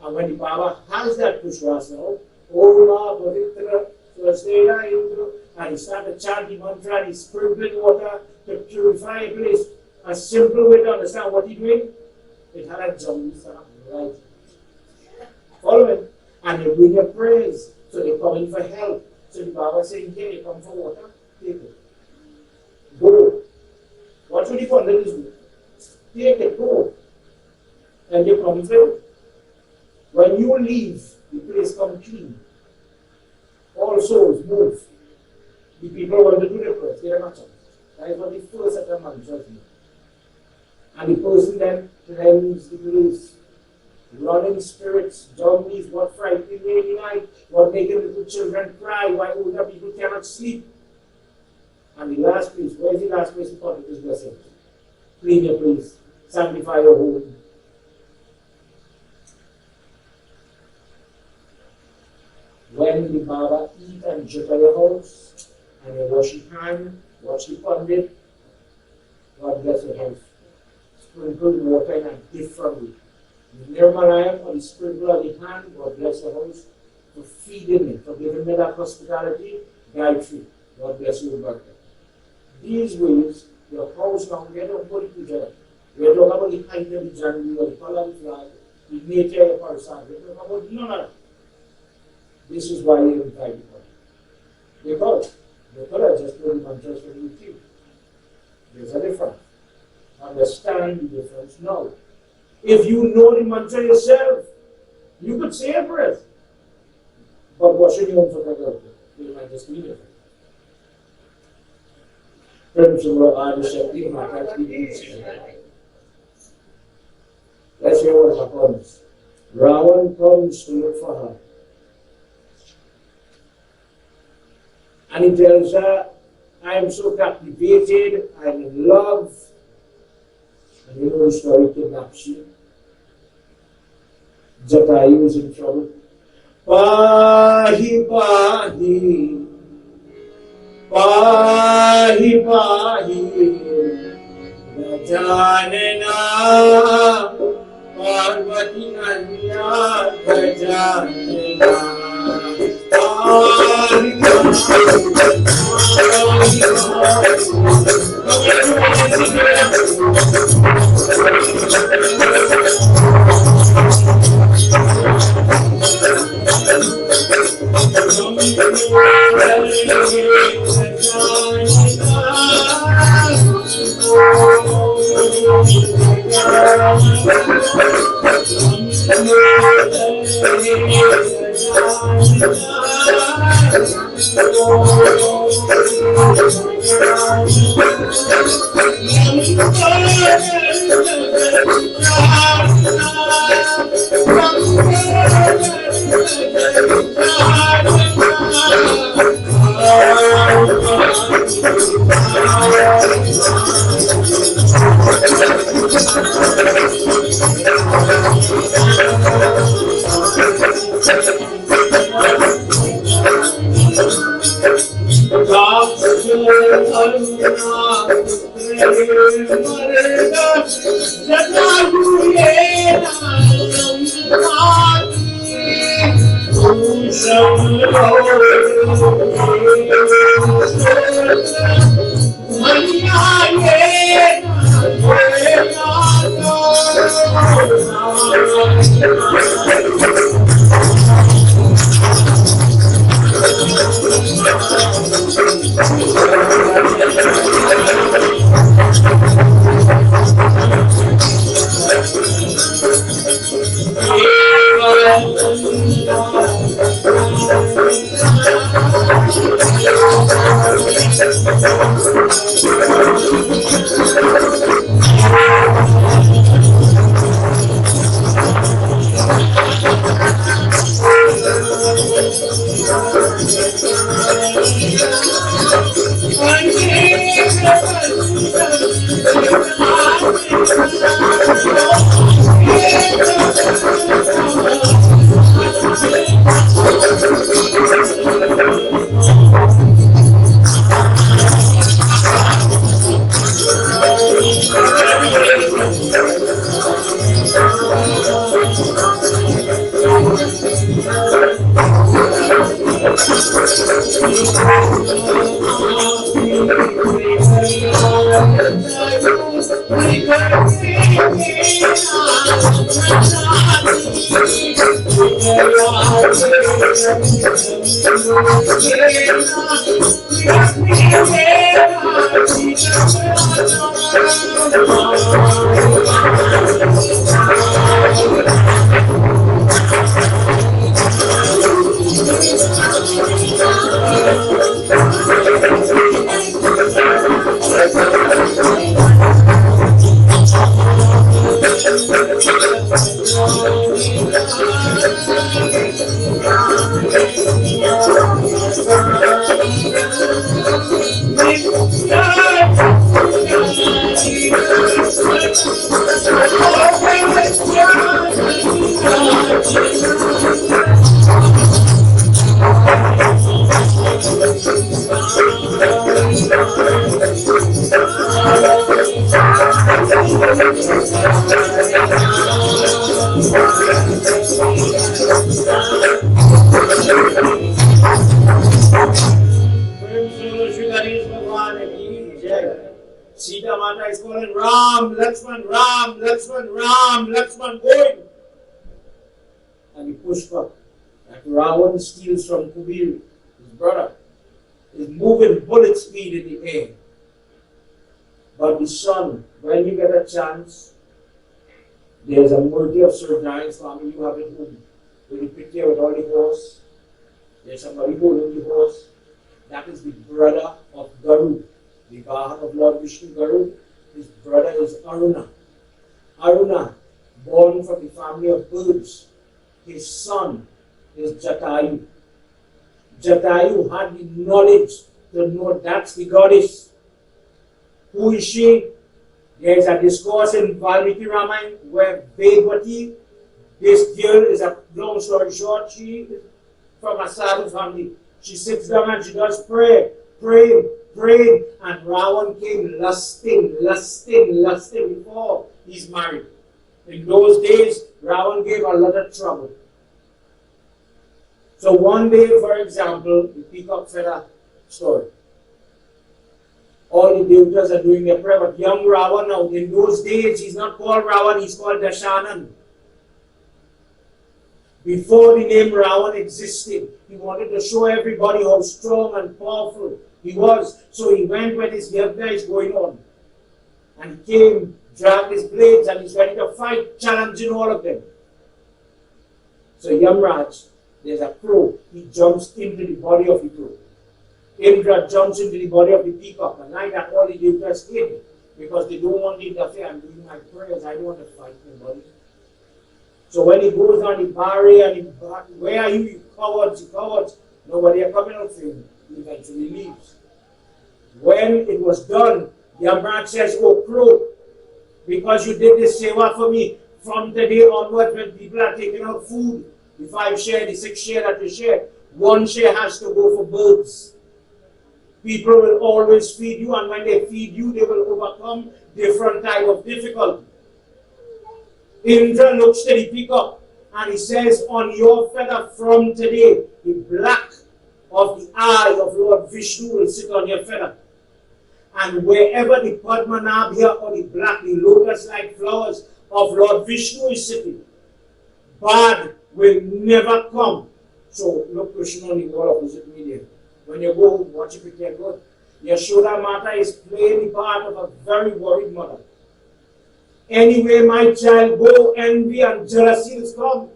And when the Baba has that push grass now, Oma, Bhavitra, Swasthera, Indra, and he started chanting mantra, and he's sprinkling water to purify a place. A simple way to understand what he's doing, it had a jamisa, right? Follow it. And they bring your praise. So they come in for help. So the Baba is saying, here, you come for water, take it. Go. What should the Pandit do? Take it, go. And they come through. When you leave, the place comes clean. All souls move. The people want to do the prayers, they are not changed. That is what the first set of mantras mean. And the person then cleanses the place running spirits, zombies, what frightening lady night, what making little children cry, why older people cannot sleep. And the last place, where's the last place you thought it was blessing? Clean your place, sanctify your home. When the Baba eat and drink at your house, and you wash your hand, wash the pandit, God bless your house. Sprinkle water in a different way. Nirmalayam or the sprinkle of the hand, God bless your house, for feeding me, for giving me that hospitality, guide free. God bless you, Roberta. These ways, your house now, we don't put it together. We don't talk about the height of the jungle or the color of the flag, the nature of the person. We don't talk about none of that. This is why you invite people. Because the color just put the mantras for you too. There's a difference. Understand the difference now. If you know the mantra yourself, you could say a prayer. But what should you want for the you might just leave it. Let's hear what happens. Ravan comes to look for her. And he tells her, I am so captivated, I am in love. And you know the story kidnaps you. Jatayu was in trouble. Pahi, pahi, pahi, pahi, Gajanana, Parvati Nanya, Gajanana. Sita Mata is calling Ram, Lakshman, Ram, Lakshman, Ram, Lakshman, going. And the Pushpa that Ravan steals from Kubir, his brother, is moving bullet speed in the air. But the son, when you get a chance, there's a multi of Surnayan's family you have at home. With the picture with all the horse, there's somebody holding the horse. That is the brother of Garu, the Vahan of Lord Vishnu Garu. His brother is Aruna. Aruna, born from the family of birds. His son is Jatayu. Jatayu had the knowledge to know that's the goddess. Who is she? There is a discourse in Valmiki Ramayana where Vedvati, this girl is a long story short, she is from a sadhu family. She sits down and she does prayer, praying, and Ravan came lusting before he's married. In those days, Ravan gave a lot of trouble. So one day, for example, the peacock feather story. All the devatas are doing their prayer, but young Ravan now, in those days, he's not called Ravan, he's called Dashanan. Before the name Ravan existed, he wanted to show everybody how strong and powerful he was. So he went when his yagna is going on. And he came, dragged his blades, and he's ready to fight, challenging all of them. So Yamraj, there's a crow, he jumps into the body of the crow. Indra jumps into the body of the peacock, and like that all the devatas hid, because they don't want to interfere. I'm doing my prayers, I don't want to fight anybody. So when he goes on the barrier, and where are you cowards, you cowards? Nobody are coming out for him. He eventually leaves. When it was done, Yamraj says, oh crow, because you did this seva for me, from today onwards when people are taking out food, the 5 share, the 6 share that you share, 1 share has to go for birds. People will always feed you, and when they feed you, they will overcome different type of difficulty. Indra looks to the peacock and he says, on your feather from today, the black of the eye of Lord Vishnu will sit on your feather. And wherever the Padmanabhya or the black, the lotus-like flowers of Lord Vishnu is sitting, bad will never come. So look Krishna on the wall opposite me there. When you go home, watch if you can go. Yashoda Mata is playing the part of a very worried mother. Anyway, my child, go, envy and jealousy will come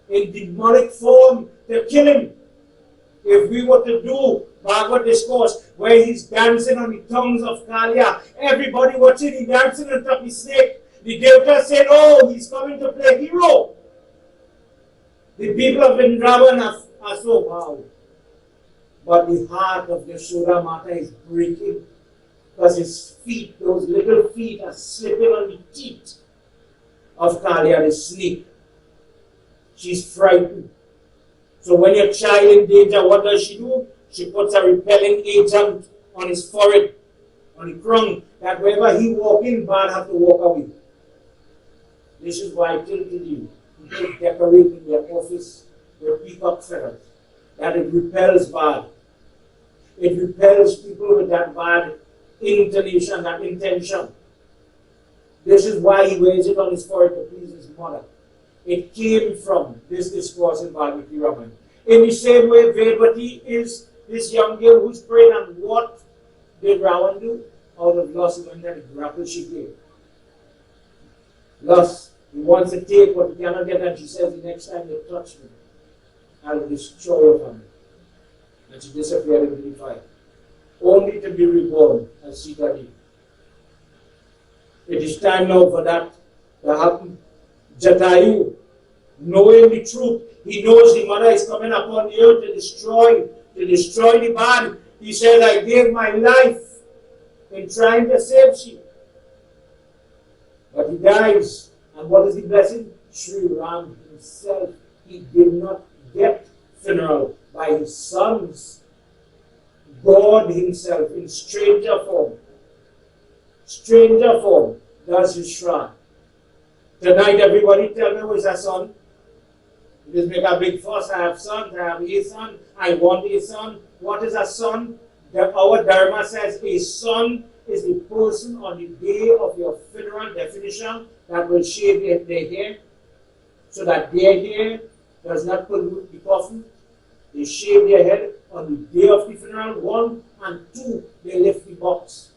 in demonic form to kill him. If we were to do Bhagavad discourse where he's dancing on the tongues of Kalia, everybody watching, he's dancing on top of the snake. The Devta said, oh, he's coming to play hero. The people of Vrindavan are so wow. But the heart of Yashoda Mata is breaking because his feet, those little feet, are slipping on the teeth of Kalia, the snake. She's frightened. So when your child in danger, what does she do? She puts a repelling agent on his forehead, on the crown, that wherever he walk in, bad have to walk away. This is why I tell you, people decorate in their office with peacock feathers, that it repels bad. It repels people with that bad inclination, that intention. This is why he wears it on his forehead to please his mother. It came from this discourse in Valmiki Ramayana. In the same way, Vedvati is this young girl who's praying, and what did Ravan do? Out of lust, he went there and grappled she gave. Lust, he wants to take what he cannot get, and she says, the next time you touch me, I will destroy your family. And she disappeared into the fire, only to be reborn as Sita did. It is time now for that to happen. Jatayu, knowing the truth, he knows the mother is coming upon the earth to destroy the bad. He says, I gave my life in trying to save she. But he dies. And what is the blessing? Sri Ram himself. He did not get funeral by his sons. God himself in stranger form does his shrine. Tonight everybody tell me who is a son. Just make a big fuss. I have sons, I have a son, I want a son. What is a son? Our Dharma says a son is the person on the day of your funeral definition that will shave their hair so that their hair does not pollute the coffin. They shave their head on the day of the funeral, 1, and 2, they lift the box.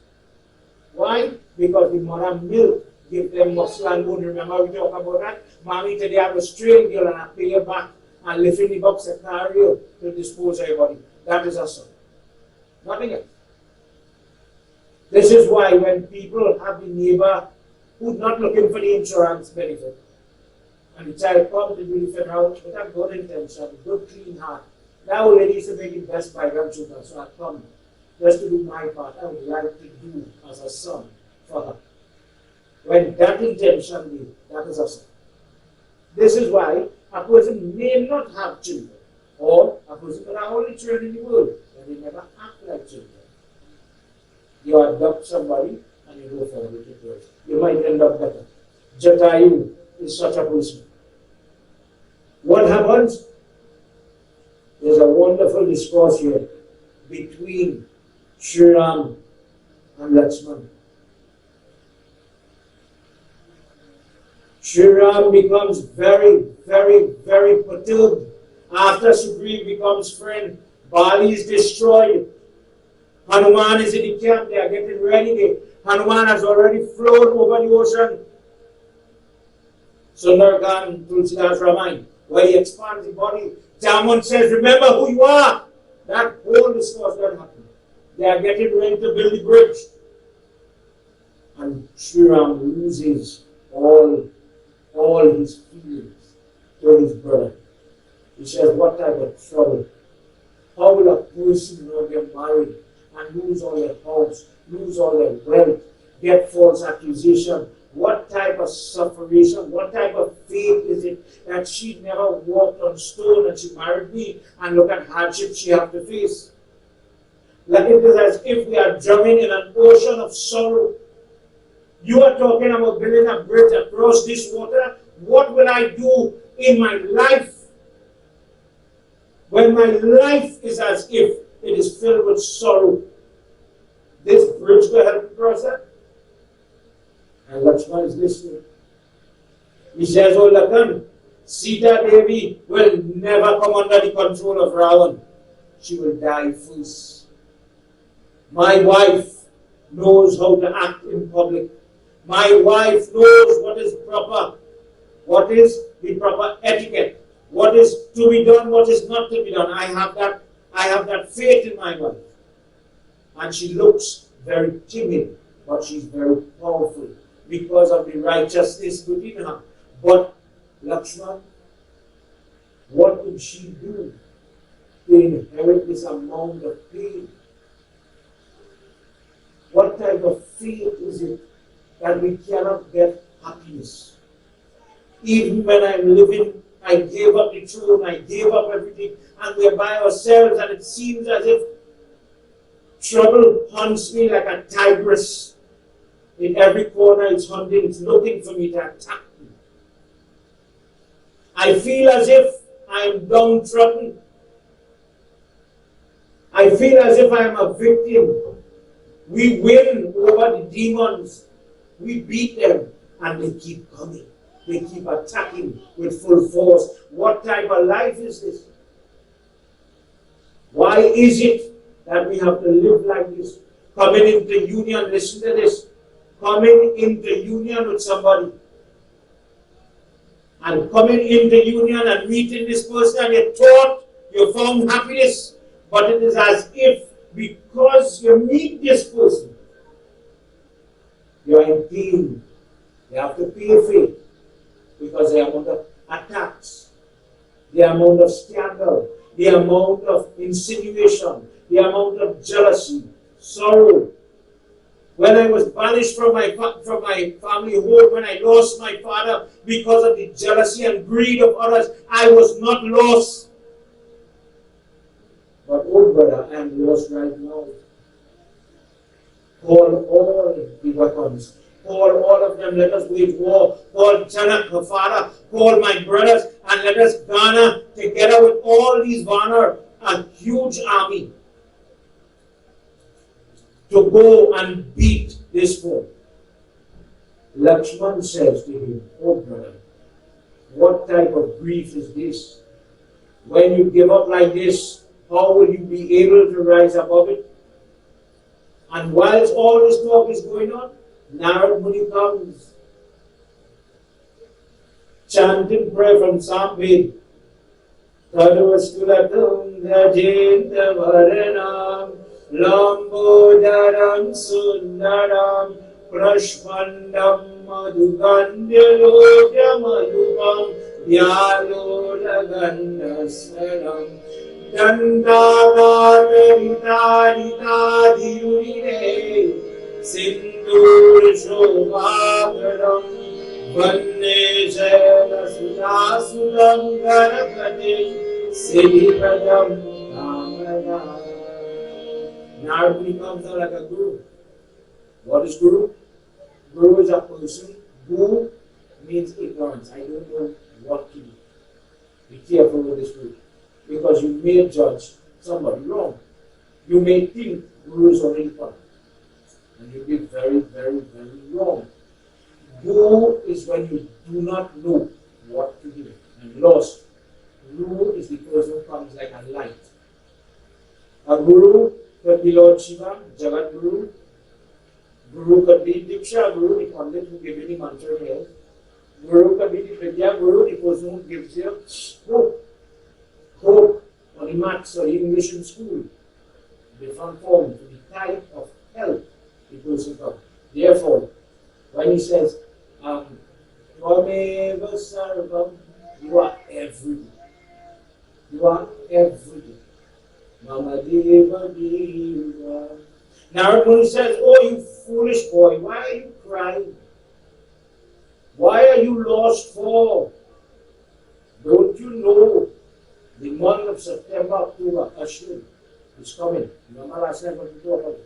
Why? Because the mother milk give them muscle and bone. Remember we talk about that? Mommy today have a straight girl and I pay her back and lift in the box and carry you to dispose of everybody. That is a son. Nothing else. This is why when people have the neighbor who's not looking for the insurance benefit, and the child comes to do the funeral with a good intention, a good clean heart, that old lady used to make it best by grandchildren, so I come just to do my part. I would like to do as a son for her. When that intention is, that is a son. This is why a person may not have children, or a person can have all the children in the world, and they never act like children. You adopt somebody and you go forward with it. You might end up better. Jatayu is such a person. What happens? There's a wonderful discourse here between Sri Ram and Lakshman. Sri Ram becomes very, very, very perturbed after Sugriv becomes friend. Bali is destroyed. Hanuman is in the camp. They are getting ready. Hanuman has already flown over the ocean. Sundargan Tulsidas Ramayana, where he expands the body. Jamun says, remember who you are. That whole discourse doesn't happen. They are getting ready to build the bridge. And Sri Ram loses all his feelings to his brother. He says, what type of trouble? How will a person now get married and lose all their house, lose all their wealth, get false accusation? What type of suffering, what type of faith is it that she never walked on stone and she married me, and look at hardship she have to face? Like it is as if we are drowning in an ocean of sorrow. You are talking about building a bridge across this water. What will I do in my life when my life is as if it is filled with sorrow? This bridge will help cross that. And Lakshman is listening. He says, oh Lakan, Sita Devi will never come under the control of Ravan. She will die first. My wife knows how to act in public. My wife knows what is proper, what is the proper etiquette, what is to be done, what is not to be done. I have that faith in my wife. And she looks very timid, but she's very powerful because of the righteousness within her. But Lakshman, what did she do to inherit this amount of pain? What type of faith is it that we cannot get happiness? Even when I'm living, I gave up the throne, I gave up everything, and we're by ourselves, and it seems as if trouble hunts me like a tigress. In every corner it's hunting, it's looking for me to attack me. I feel as if I am downtrodden. I feel as if I am a victim. We win over the demons. We beat them and they keep coming. They keep attacking with full force. What type of life is this? Why is it that we have to live like this? Coming into union, listen to this. Coming into union with somebody. And coming into union and meeting this person and you thought you found happiness. But it is as if because you meet this person, you are in pain. You have to pay a fee. We because the amount of attacks, the amount of scandal, the amount of insinuation, the amount of jealousy, sorrow. When I was banished from my family home, when I lost my father because of the jealousy and greed of others, I was not lost. But oh brother, I am lost right now. Call all the weapons. Call all of them. Let us wage war. Call Janak, her father. Call my brothers, and let us garner together with all these Vanar a huge army to go and beat this foe. Lakshman says to him, oh brother, what type of grief is this? When you give up like this, how will you be able to rise above it? And whilst all this talk is going on, Narad Muni comes, chanting prayer from Psalm 8. Kadvastulatum Gajendra Varanam Lambodaram Sundaram Prashmandam Madhugandhalokya Madhupam Vyalolagandasaram Dandavaritaditadiyurine Sindur Shobhagaram Vanne Jayana Sudasulam Garakade Siddhipadam Kamana. Narad becomes like a guru. What is guru? Guru is a person who means ignorance. I don't know what to do. Be careful with this word. Because you may judge somebody wrong. You may think guru is already perfect. And you be very, very, very wrong. Guru is when you do not know what to do and lost. Guru is the person who comes like a light. A guru could be Lord Shiva, Jagat Guru. Guru could be Diksha Guru, the Pandit who gives you the mantra here. Guru could be the Vidya Guru, the person who gives you hope. Hope on the maths or English in school. Different form to the type of help the person comes. Therefore, when he says, Tvameva Sarvam, you are everything. You are everything. Mama Deva Deva. Narad Muni says, oh, you foolish boy, why are you crying? Why are you lost for? Don't you know the month of September, October, Ashram is coming? Remember last night what we talked about?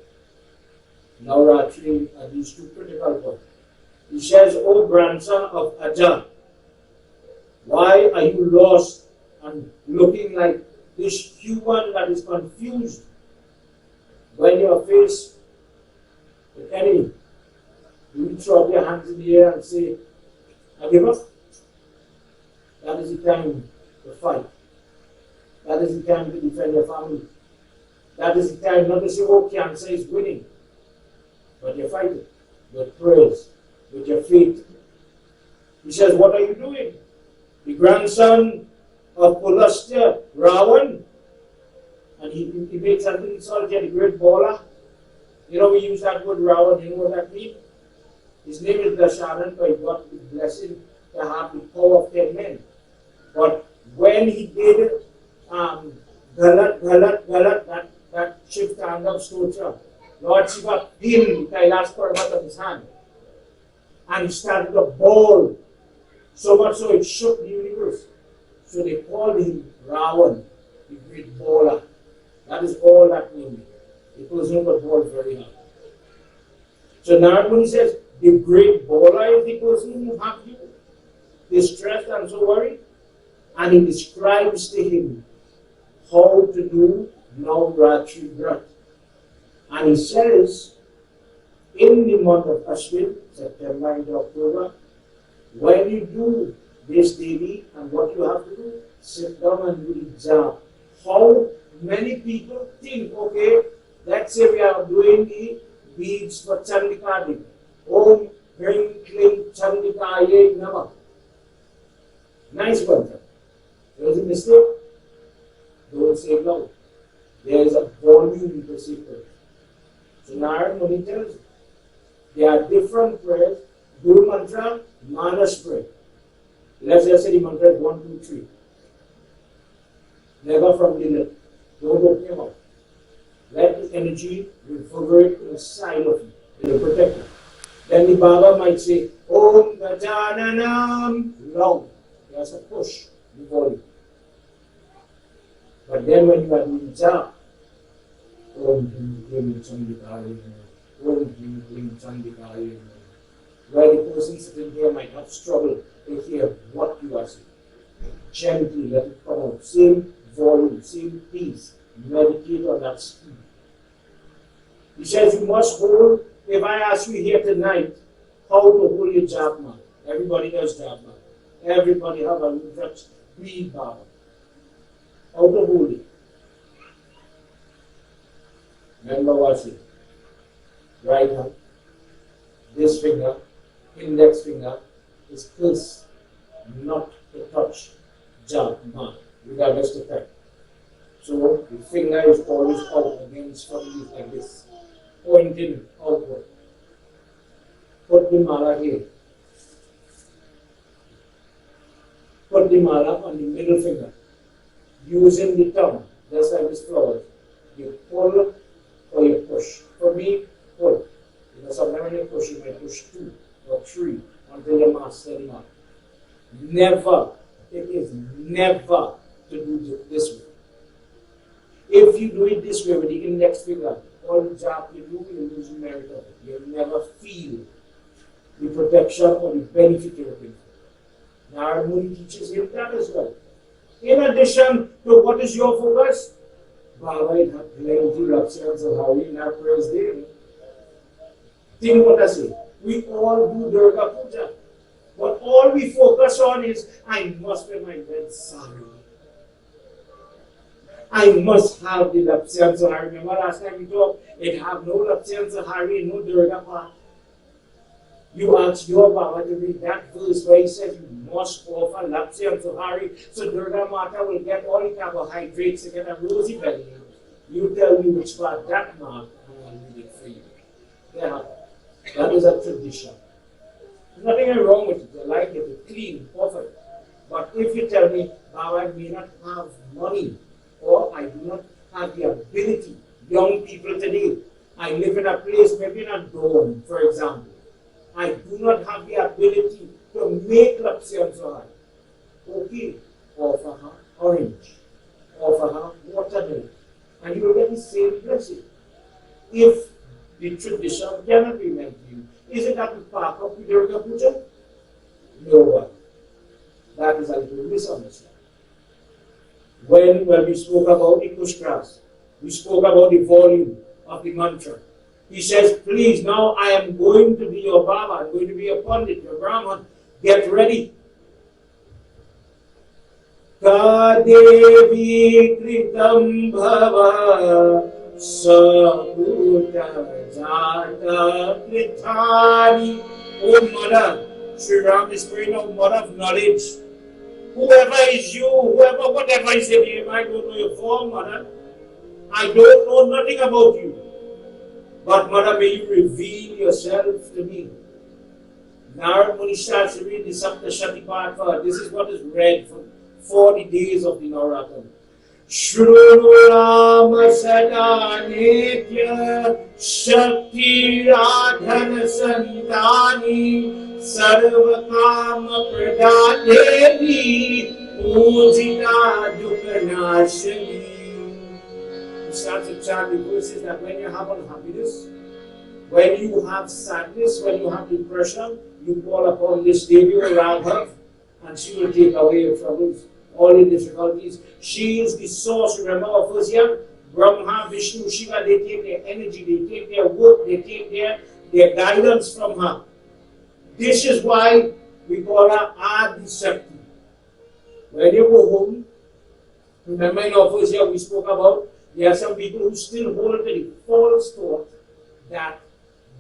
Nawrati are these two critical points. He says, oh grandson of Aja, why are you lost and looking like this human that is confused when you are faced with enemy? Do you throw up your hands in the air and say, I give up? That is the time to fight. That is the time to defend your family. That is the time not to say, oh, cancer is winning. But you're fighting with prayers, with your faith. He says, what are you doing? The grandson of Pulastya, Ravan, and he makes an insult at the great baller. You know, we use that word Ravan, you know what that means? His name is Dasharan, but he got the blessing to have the power of 10 men. But when he did Galat, that shift and up stotra, Lord Shiva pinned Kailash Parvat on his hand. And he started to bawl, so much so it shook the universe. So they called him Ravan, the great bowler. That is all that means. It was not a ball very hard. So Narad Muni says, the great bowler is the person who have you distressed and so worried. And he describes to him how to do Nawrati Vrat. And he says, in the month of Ashwin, September into October, when you do this Devi and what you have to do, sit down and do the exam. How many people think, okay, let's say we are doing the beads for Chandika Devi. Om Hrim Klim Chandikaye Namah. Nice mantra. There is a mistake. Don't say it loud. There is a volume to say prayer. So Narad Muni tells you, there are different prayers. Guru Mantra, Manas prayer. Let's just say the mantra is 1, 2, 3. Never from the lip. Don't open your mouth. Let the energy reverberate inside of you. It will protect you. Then the Baba might say, Om Gajananam, loud. He has to push the volume. But then when you are doing japa, Om Him Chandikaya, Om Him Chandikaya, where the person sitting here might not struggle to hear what you are saying. Gently let it come out. Same volume, same pace. Meditate on that speed. He says you must hold. If I ask you here tonight how to hold your japa, everybody does japa. Everybody have a Vrat read Baba. How to hold it. Remember what's it? Right hand. This finger, index finger is close, not to touch japa, regardless of that. So the finger is always out against from you like this, pointing outward. Put the mala here. Put the mala on the middle finger. Using the thumb, just like this flower. You pull or you push. For me, pull. Because sometimes when you push, you might push 2 or 3 until you master the mala. Never, it is never to do this way. If you do it this way with the index finger, all the japa you do, you lose merit of it. You'll never feel the protection or the benefit you're looking for. Narmuni teaches him that as well. In addition to what is your focus, Baba had plenty of chants of Hari in our prayers daily. Think what I say. We all do Durga Puja. But all we focus on is, I must wear my red sari. I must have the Lapsian Sahari. Remember last time we talked, it have no Lapsian Sahari, no Durga part. You asked your Baba to read that verse where he says you must offer Lapsian Sahari so Durga Mata will get all the carbohydrates to get a rosy belly. You tell me which part that mark, and I'll read it for you. Yeah, that is a tradition. There's nothing wrong with it. I like it, it's clean, perfect. But if you tell me, Baba, I may not have money, or I do not have the ability, young people today, I live in a place, maybe in a dorm, for example. I do not have the ability to make Lapsian Sahari. Okay, offer her orange, offer her watermelon, and you will get the same blessing. If the tradition cannot be met to you, is it that we park up with Durga Puja? No one. That is a little misunderstanding. When we spoke about the pushkras, we spoke about the volume of the mantra. He says, please, now I am going to be your Baba, I'm going to be your Pandit, your Brahman. Get ready. Ka Devi Kritam Bhava Saputa Jata Krithani. Oh Mother, Sri Ram is praying, oh Mother of knowledge. Whoever is you, whoever, whatever is your name, I don't know your form, Mother. I don't know nothing about you. But Mother, may you reveal yourself to me. Narad Muni starts to read the Saptashati Patva. This is what is read for 40 days of the Nawrati. Shru Rama Sada Nitya Shakti Radhana Santani Sarva Kama Pradadeni Pujita Dukanashani. You start to chant the verses that when you have unhappiness, when you have sadness, when you have depression, you call upon this Devi around her, and she will take away your troubles, all your difficulties. She is the source. Remember our first year? Brahma, Vishnu, Shiva, they take their energy, they take their work, they take their guidance from her. This is why we call her Adi Shakti. When you go home, remember in our first year we spoke about, there are some people who still hold to the false thought that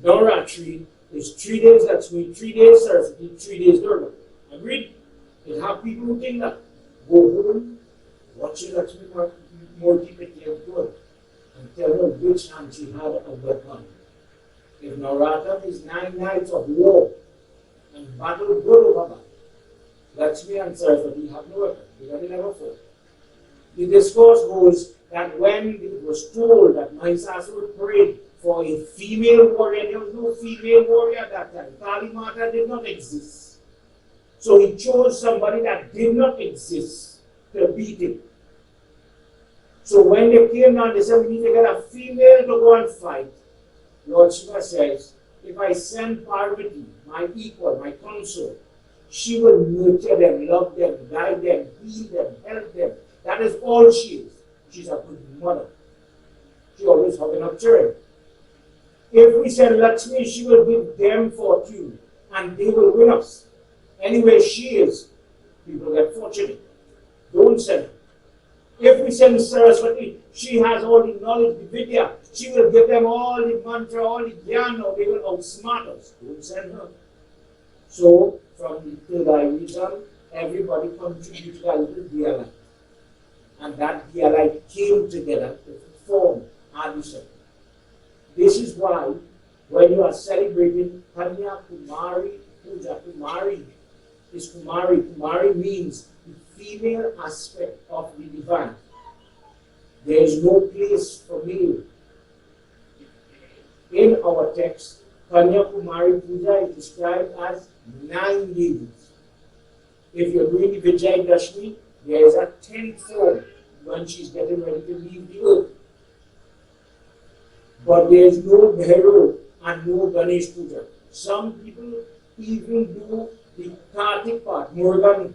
Nawratri is 3 days Lakshmi, 3 days Saraswati, 3 days Durga. Agreed? You have people who think that. Go home, watch your Lakshmi Murti Petya and tell her which hand she had a weapon. If Nawrata is 9 nights of war and battle good over that, Lakshmi and Saraswati have no weapon because they never fought. The discourse goes that when it was told that Mahisasura prayed for a female warrior, there was no female warrior at that time. Kali Mata did not exist. So he chose somebody that did not exist to beat him. So when they came down, they said, we need to get a female to go and fight. Lord Shiva says, if I send Parvati, my equal, my consort, she will nurture them, love them, guide them, heal them, help them. That is all she is. She's a good mother. She always having up children. If we send Lakshmi, she will give them fortune and they will win us. Anyway, she is. People get fortunate. Don't send her. If we send Saraswati, she has all the knowledge, the vidya. She will give them all the mantra, all the jnana. They will outsmart us. Don't send her. So, from the third region, everybody contributed a little dialect. And that dialect came together to form Adishakti. This is why, when you are celebrating Kanya Kumari Puja, Kumari is Kumari. Kumari means the female aspect of the divine. There is no place for male. In our text, Kanya Kumari Puja is described as 9 days. If you're doing the Vijay Dashmi, there is a 10th form when she's getting ready to leave the earth. But there is no Bhairav and no Ganesh Puja. Some people even do the Kartik part, Murugan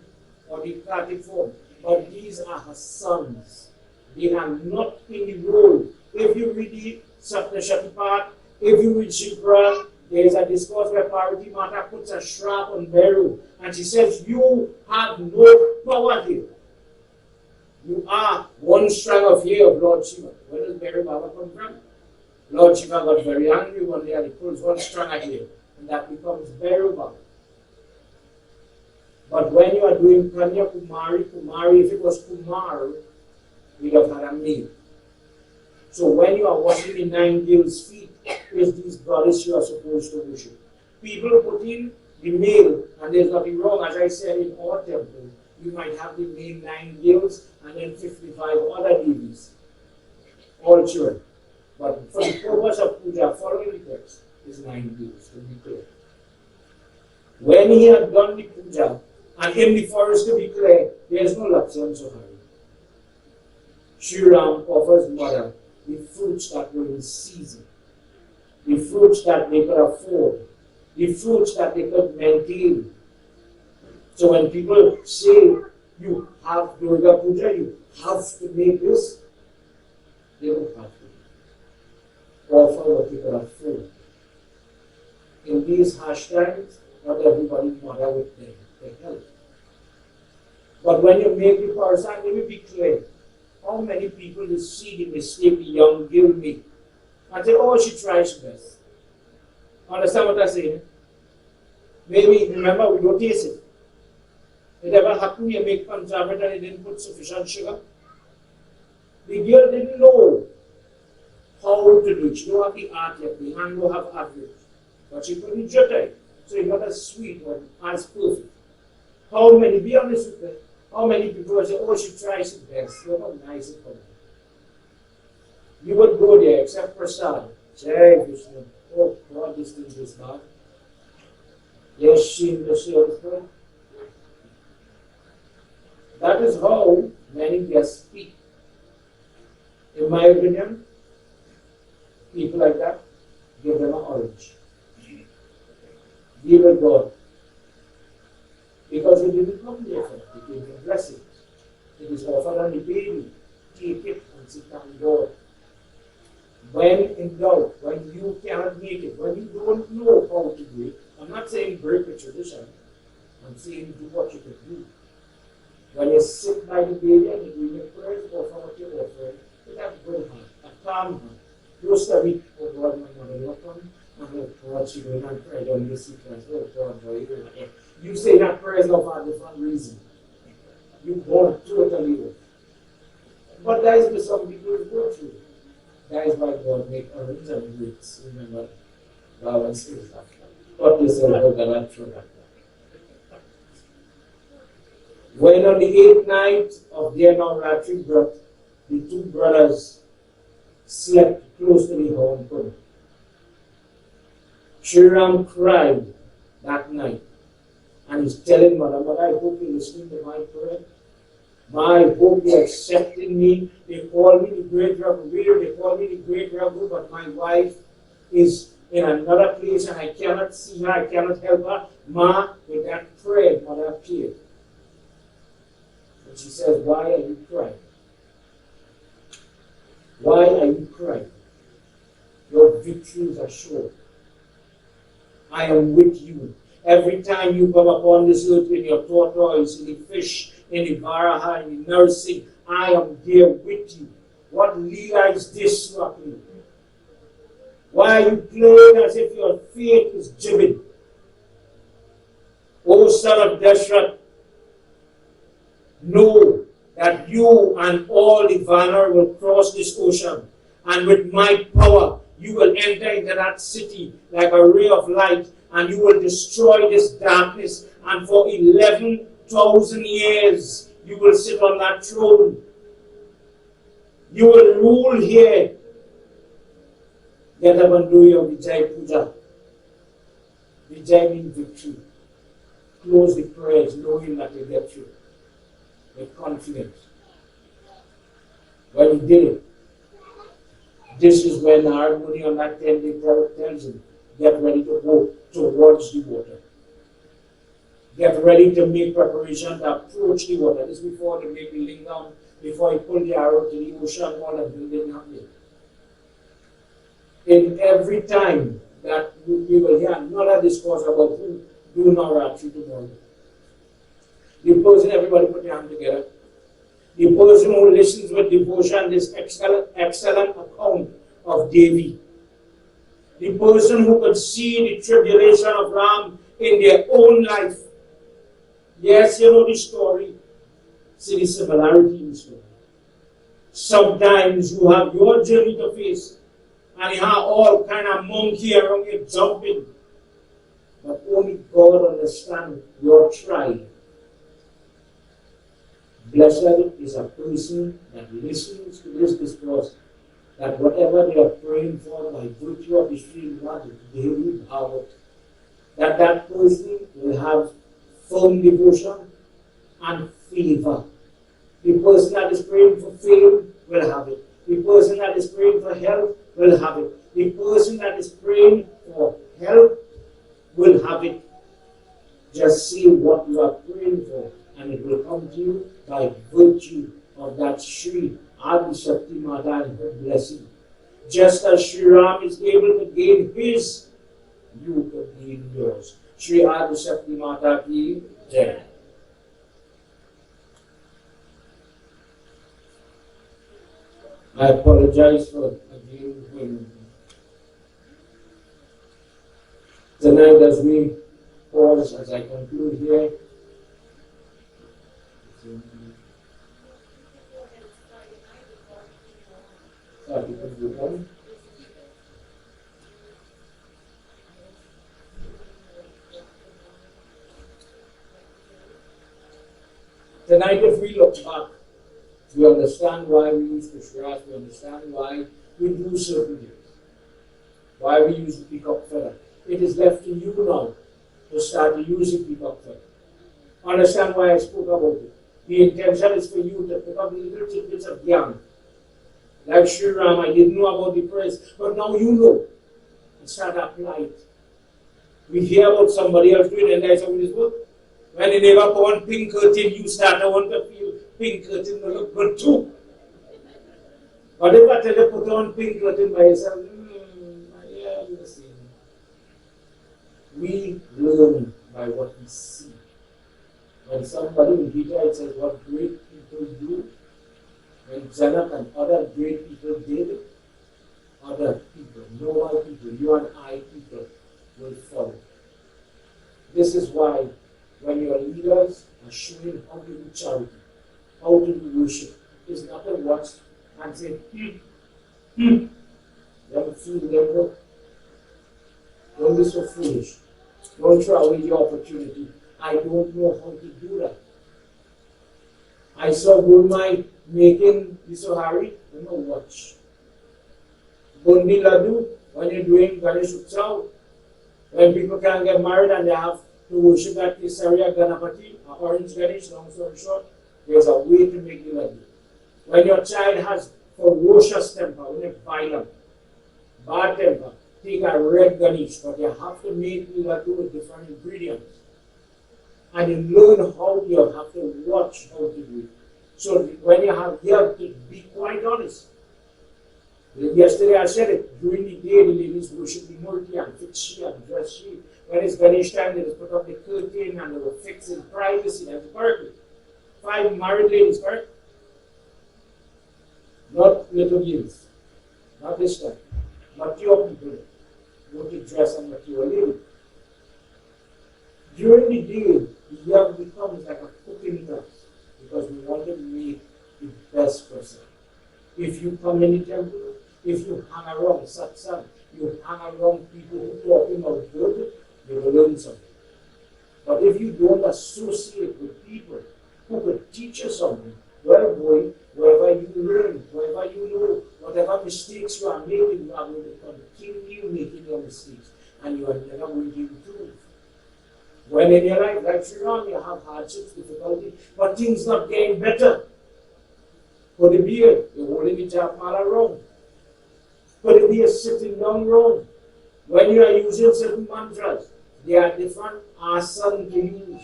or the Kartik form. But these are her sons. They are not in the role. If you read the Saptashati part, if you read Shivra, there is a discourse where Parvati Mata puts a shrap on Bhairav and she says, you have no power here. You are one strand of hair of Lord Shiva. Where does Bhairav Baba come from? Lord Shiva got very angry one day and he pulls one strand of hair and that becomes Bhairav Baba. But when you are doing Kanya Kumari, Kumari, if it was Kumar, we'd have had a male. So when you are washing the 9 girls' feet, is these goddess you are supposed to worship. People put in the male, and there's nothing wrong. As I said, in our temple, you might have the main 9 girls and then 55 other devis, all children. But for the purpose of puja, following the text, is 9 girls, to be clear. When he had done the puja, and in the forest to be clear, there is no Lakshman Sohari. Sri Ram offers mother the fruits that were in season, the fruits that they could afford, the fruits that they could maintain. So when people say, you have Durga Puja, you have to make this, they don't have to. Offer what they could afford. In these harsh times, not everybody mother with their health. But when you make the person, let me be clear. How many people you see the mistake the young girl make and say, oh, she tries best. Understand what I'm saying? Maybe, remember, we don't taste it. It ever happened you make conservative and you didn't put sufficient sugar? The girl didn't know how to do it. She don't have the art yet. The hand don't have average. But she put it jutta. So it's not as sweet or as perfect. How many, be honest with me, how many people say, oh, she tries it best. Look how nice it comes. You would go there, except Prasad. Jai Krishna. Oh, God, this thing is bad. Yes, she in the shield. That is how many guests speak. In my opinion, people like that, give them an orange. Give it God. Because you didn't come there for it. You gave the blessings. It is offered on the baby. Take it and sit down God. When in doubt, when you cannot make it, when you don't know how to do it, I'm not saying break the tradition. I'm saying do what you can do. When you sit by the baby and you do your prayers, offer what you're offering, with a good heart, a calm heart. Don't study, oh God, my mother will come, and oh God, she will not pray down the sequence, oh God, boy, you say that prayers not for a different reason. You want totally off. But that is what some people go through. That is why God make orange and grapes. Remember, God says that. What you say about the natural. When on the 8th night of their Nawrati Vrat, the two brothers slept close to the hamper. Sri Ram cried that night and he's telling Mother, Mother, I hope you're listening to my prayer. I hope you're accepting me. They call me the great Raghuveer, they call me the great Raghu, but my wife is in another place and I cannot see her, I cannot help her. Ma, with that prayer, Mother appeared. And she says, why are you crying? Why are you crying? Your victories are sure. I am with you. Every time you come upon this earth in your tortoise, in the fish, in the varaha, in the nursing, I am there with you. What leela is this, Swami? Why are you playing as if your faith is jibbing? O son of Dashrath, know that you and all the Vanar will cross this ocean, and with my power, you will enter into that city like a ray of light, and you will destroy this darkness, and for 11,000 years, you will sit on that throne. You will rule here. Get up and do your Vijay Puja. Vijay means victory. Close the prayers knowing that you get through with confidence. When he did it, this is when the harmony on that 10-day tells him, get ready to go towards the water. Get ready to make preparation to approach the water. This is before they make the link down, before he pulled the arrow to the ocean, all that building happening. In every time that we will hear another discourse about who do Nawrati tomorrow. The person, everybody put your hand together. The person who listens with devotion this excellent account of Devi. The person who could see the tribulation of Ram in their own life. Yes, you know the story. See the similarity in the story. Sometimes you have your journey to face, and you have all kind of monkey around you jumping. But only God understands your trial. Blessed is a person that listens to this discourse, that whatever they are praying for by virtue of the stream water, they will have it. That person will have firm devotion and favor. The person that is praying for fame will have it. The person that is praying for health will have it. The person that is praying for help will have it. Just see what you are praying for, and it will come to you by virtue of that Sri Adi Shakti Mata and her blessing. Just as Sri Ram is able to gain his, you can gain yours. Sri Adi Shakti Mata ki Jai. I apologize for again when tonight as we pause, as I conclude here. Tonight, if we look back, we understand why we use Krishna, we understand why we do certain things, why we use the peacock feather. It is left to you now to start to use the peacock feather. Understand why I spoke about it. The intention is for you to pick up little tidbits of Gyan. Like Sri Ram, I didn't know about the prayers, but now you know. And start to apply it. We hear about somebody else doing it, and that's how it work. When they never put on pink curtain, you start to want to feel pink curtain will look good too. But if I tell you put on pink curtain by yourself, yeah, you're the same. We learn by what we see. When somebody in Gita, it says what great people do, when Janak and other great people did, other people, normal people, you and I people will follow. This is why when your leaders are showing how to do charity, how to do worship, it's not to watch and say, Don't feel them. Don't be so foolish. Don't throw away the opportunity. I don't know how to do that. saw Gulmai making Visohari, you know, watch. Bundi Ladu, when you're doing Ganesh Utsav, when people can get married and they have to worship at Kesaria Ganapati, orange Ganesh, long story short, there's a way to make the Ladu. When your child has ferocious temper, when it's violent, bad temper, take a red Ganesh, but you have to make the Ladu with different ingredients. And you learn how you have to watch how to do it. So when you have to be quite honest. Yesterday I said it, during the day the ladies worship the Murti and fix she and dress she. When it's Ganesh time, they just put up the curtain and they will fix in privacy. That's perfect. 5 married ladies, correct? Not little youth. Not this time. Not your people. What you dress and what you are living. During the day, the young becomes like a cooking class because we want to make the best person. If you come in the temple, if you hang around satsang, you hang around people who talking about good, you will learn something. But if you don't associate with people who could teach you something, well, boy, wherever you learn, wherever you know, whatever mistakes you are making, you are going to continue making your mistakes, and you are never going to improve. When in your life, like Sri you have hardships, difficulty, but things not getting better. For the beard, you're holding the japmala wrong. For the beard, sitting down wrong. When you are using certain mantras, there are different asana to use.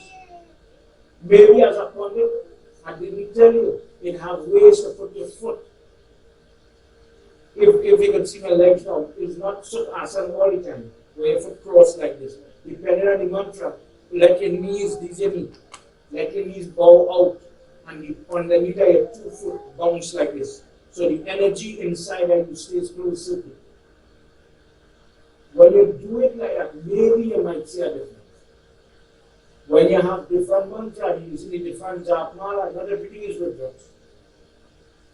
Maybe as a pundit, I didn't tell you, it have ways to put your foot. If you can see my legs now, it's not such asana all the time, where your foot crossed like this. Depending on the mantra, let your knees dissolve, let your knees bow out, and the underneath your 2 foot bounce like this. So the energy inside of you stays close to it. When you do it like that, maybe you might see a difference. When you have different mantras, using the different japmala, not everything is reversed.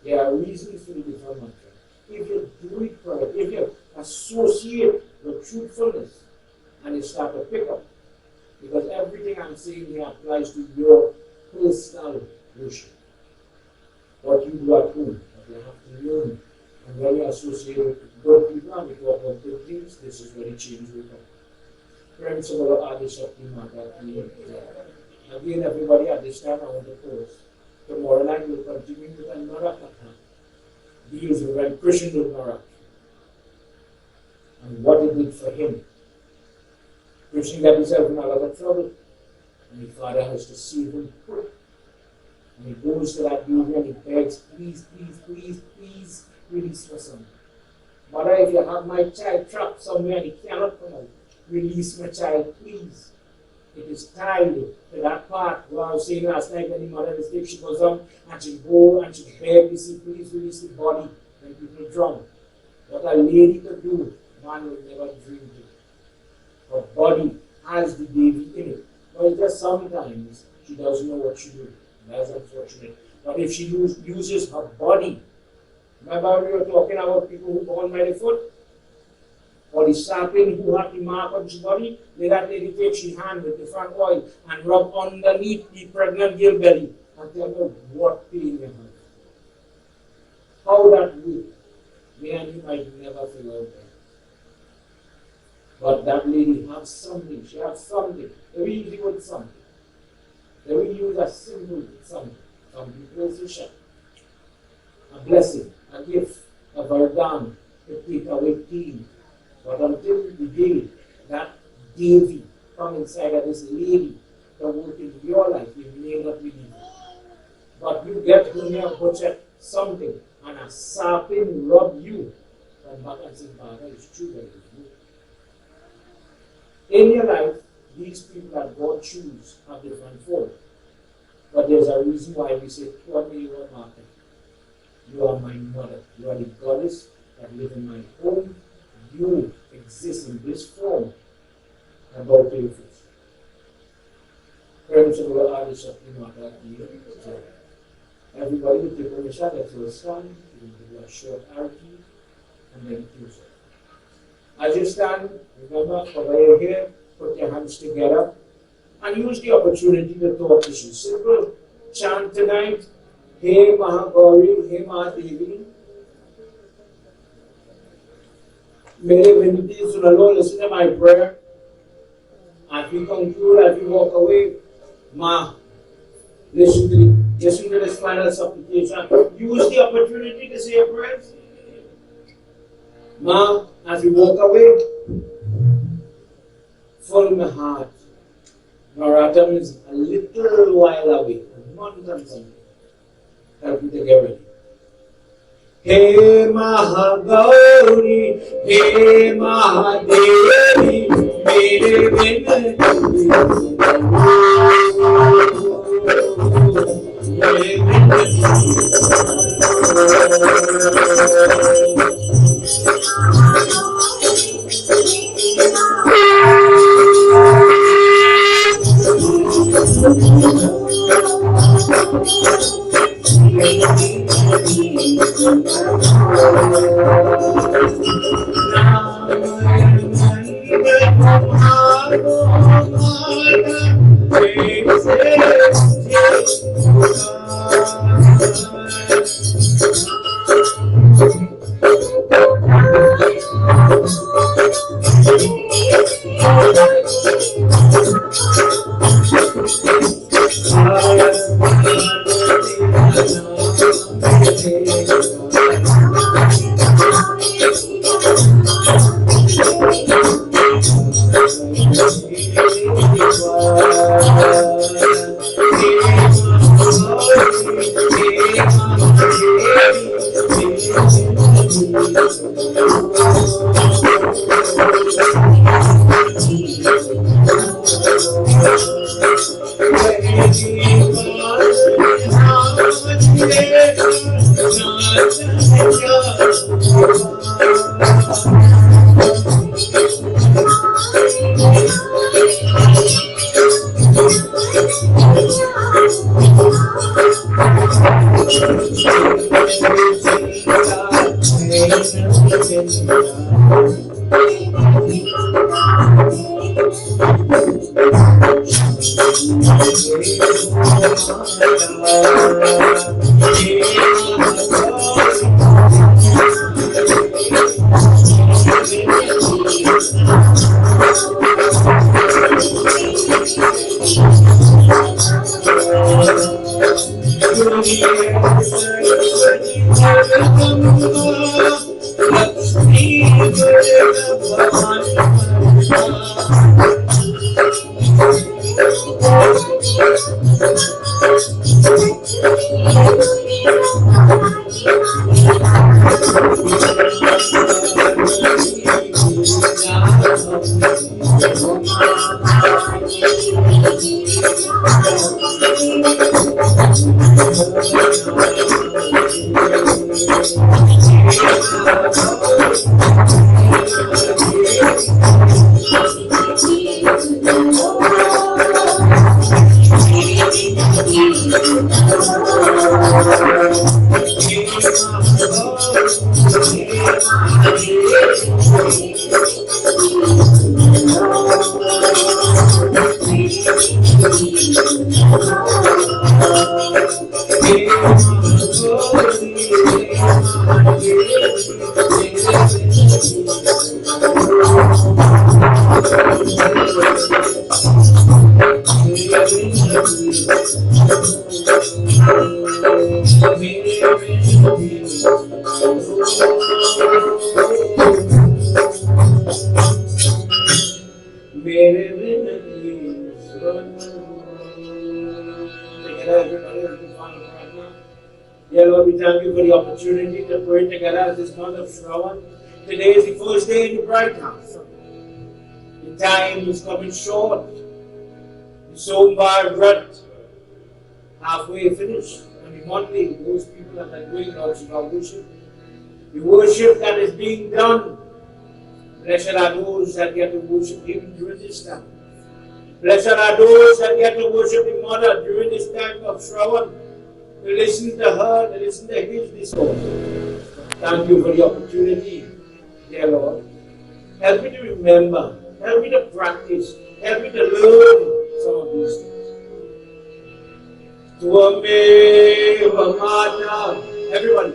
There are reasons for the different mantras. If you do it correct, if you associate with truthfulness, and you start to pick up, because everything I'm saying here applies to your personal worship. What you do at home, what you have to learn. And when you associate with good people and we talk about good things, this is where the change will come. Friends, some of the artists of the matter. Again, everybody at this time I want to pause. Tomorrow night we'll continue with another katha. Deals with when Krishna did Nawrati and what it did for him. Krishna got himself in a lot of trouble, and the father has to save him quick. And he goes to that Devi and he begs, please, please, please, please release my son. Mother, if you have my child trapped somewhere and he cannot come out, release my child, please. It is tied to that part where I was saying last night when the mother is sick, she goes on and she go and she beg, you see, please release the body when people drown. What a lady could do, man will never dream to. Her body has the Devi in it. But just sometimes she doesn't know what she doing. That's unfortunate. But if she uses her body, remember we were talking about people who born by the foot? Or the sapling who have the mark on his body, let that lady take her hand with the front oil and rub underneath the pregnant girl belly and tell her what pain you have. How that works, me and you might never figure out that. But that lady has something, she has something. They will use the word something. They will use a symbol something. Some people say a blessing, a gift, a vardhan, to take away pain. But until the day that Devi come inside of this lady that work in your life, you may not believe it. But you get home here and butcher something and a serpent rub you. Come back and say, Father, it's true that it's you. In your life, these people that God choose have different forms. But there's a reason why we say, Kwame, you are Mother. You are my mother. You are the goddess that lives in my home. You exist in this form. And bow to your feet. Friends of the artists of the Mother, everybody will take on a shot at your stand, you will do a short arati, and then close it. As you stand, remember, cover your hair, put your hands together, and use the opportunity to talk to you. Simple chant tonight, हे महागौरी, हे महादेवी, मेरे विनती सुन लो. Listen to my prayer. As we conclude, as we walk away, Ma, listen to this final supplication. Use the opportunity to say a prayer. Ma, as we walk away, full my heart. Nawrati is a little while away, a month and something. Help me to get ready. He Mahagauri, He Mahadevi, mere vinati. Dear Lord, we thank you for the opportunity to pray together at this month of Shravan. Today is the first day in the bright house. The time is coming short. The Sombar Vrat halfway finished. And the Monday, those people that are doing our worship, the worship that is being done, blessed are those that get to worship Him during this time. Blessed are those that get to worship the Mother during this time of Shravan. To listen to her, to listen to His discourse. Thank you for the opportunity, dear Lord. Help me to remember, help me to practice, help me to learn some of these things. Tvameva Mata. Everyone.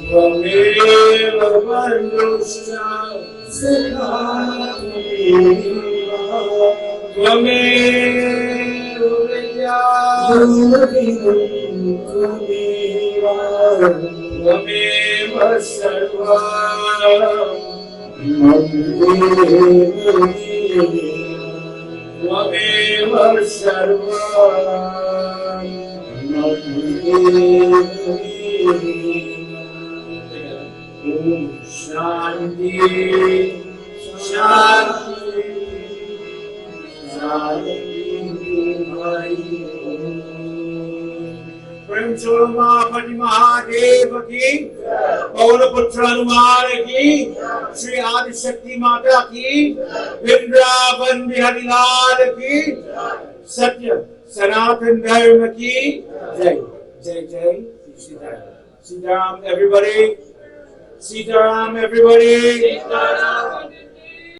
Tvameva Bandhuscha Tvameva Vidya Tvameva Sarva Tvameva Sarva Shanti, Shanti, Shanti. Prem Cholomapati Mahadeva ki, Paula Putra Hanuman ki, Sri Adi Shakti Mata ki, Vrindavan Bihari Lal ki, Satya Sanatan Dharma ki, Jai, Jai, Jai, Sitaram, everybody. Sitaram, everybody. Sitaram.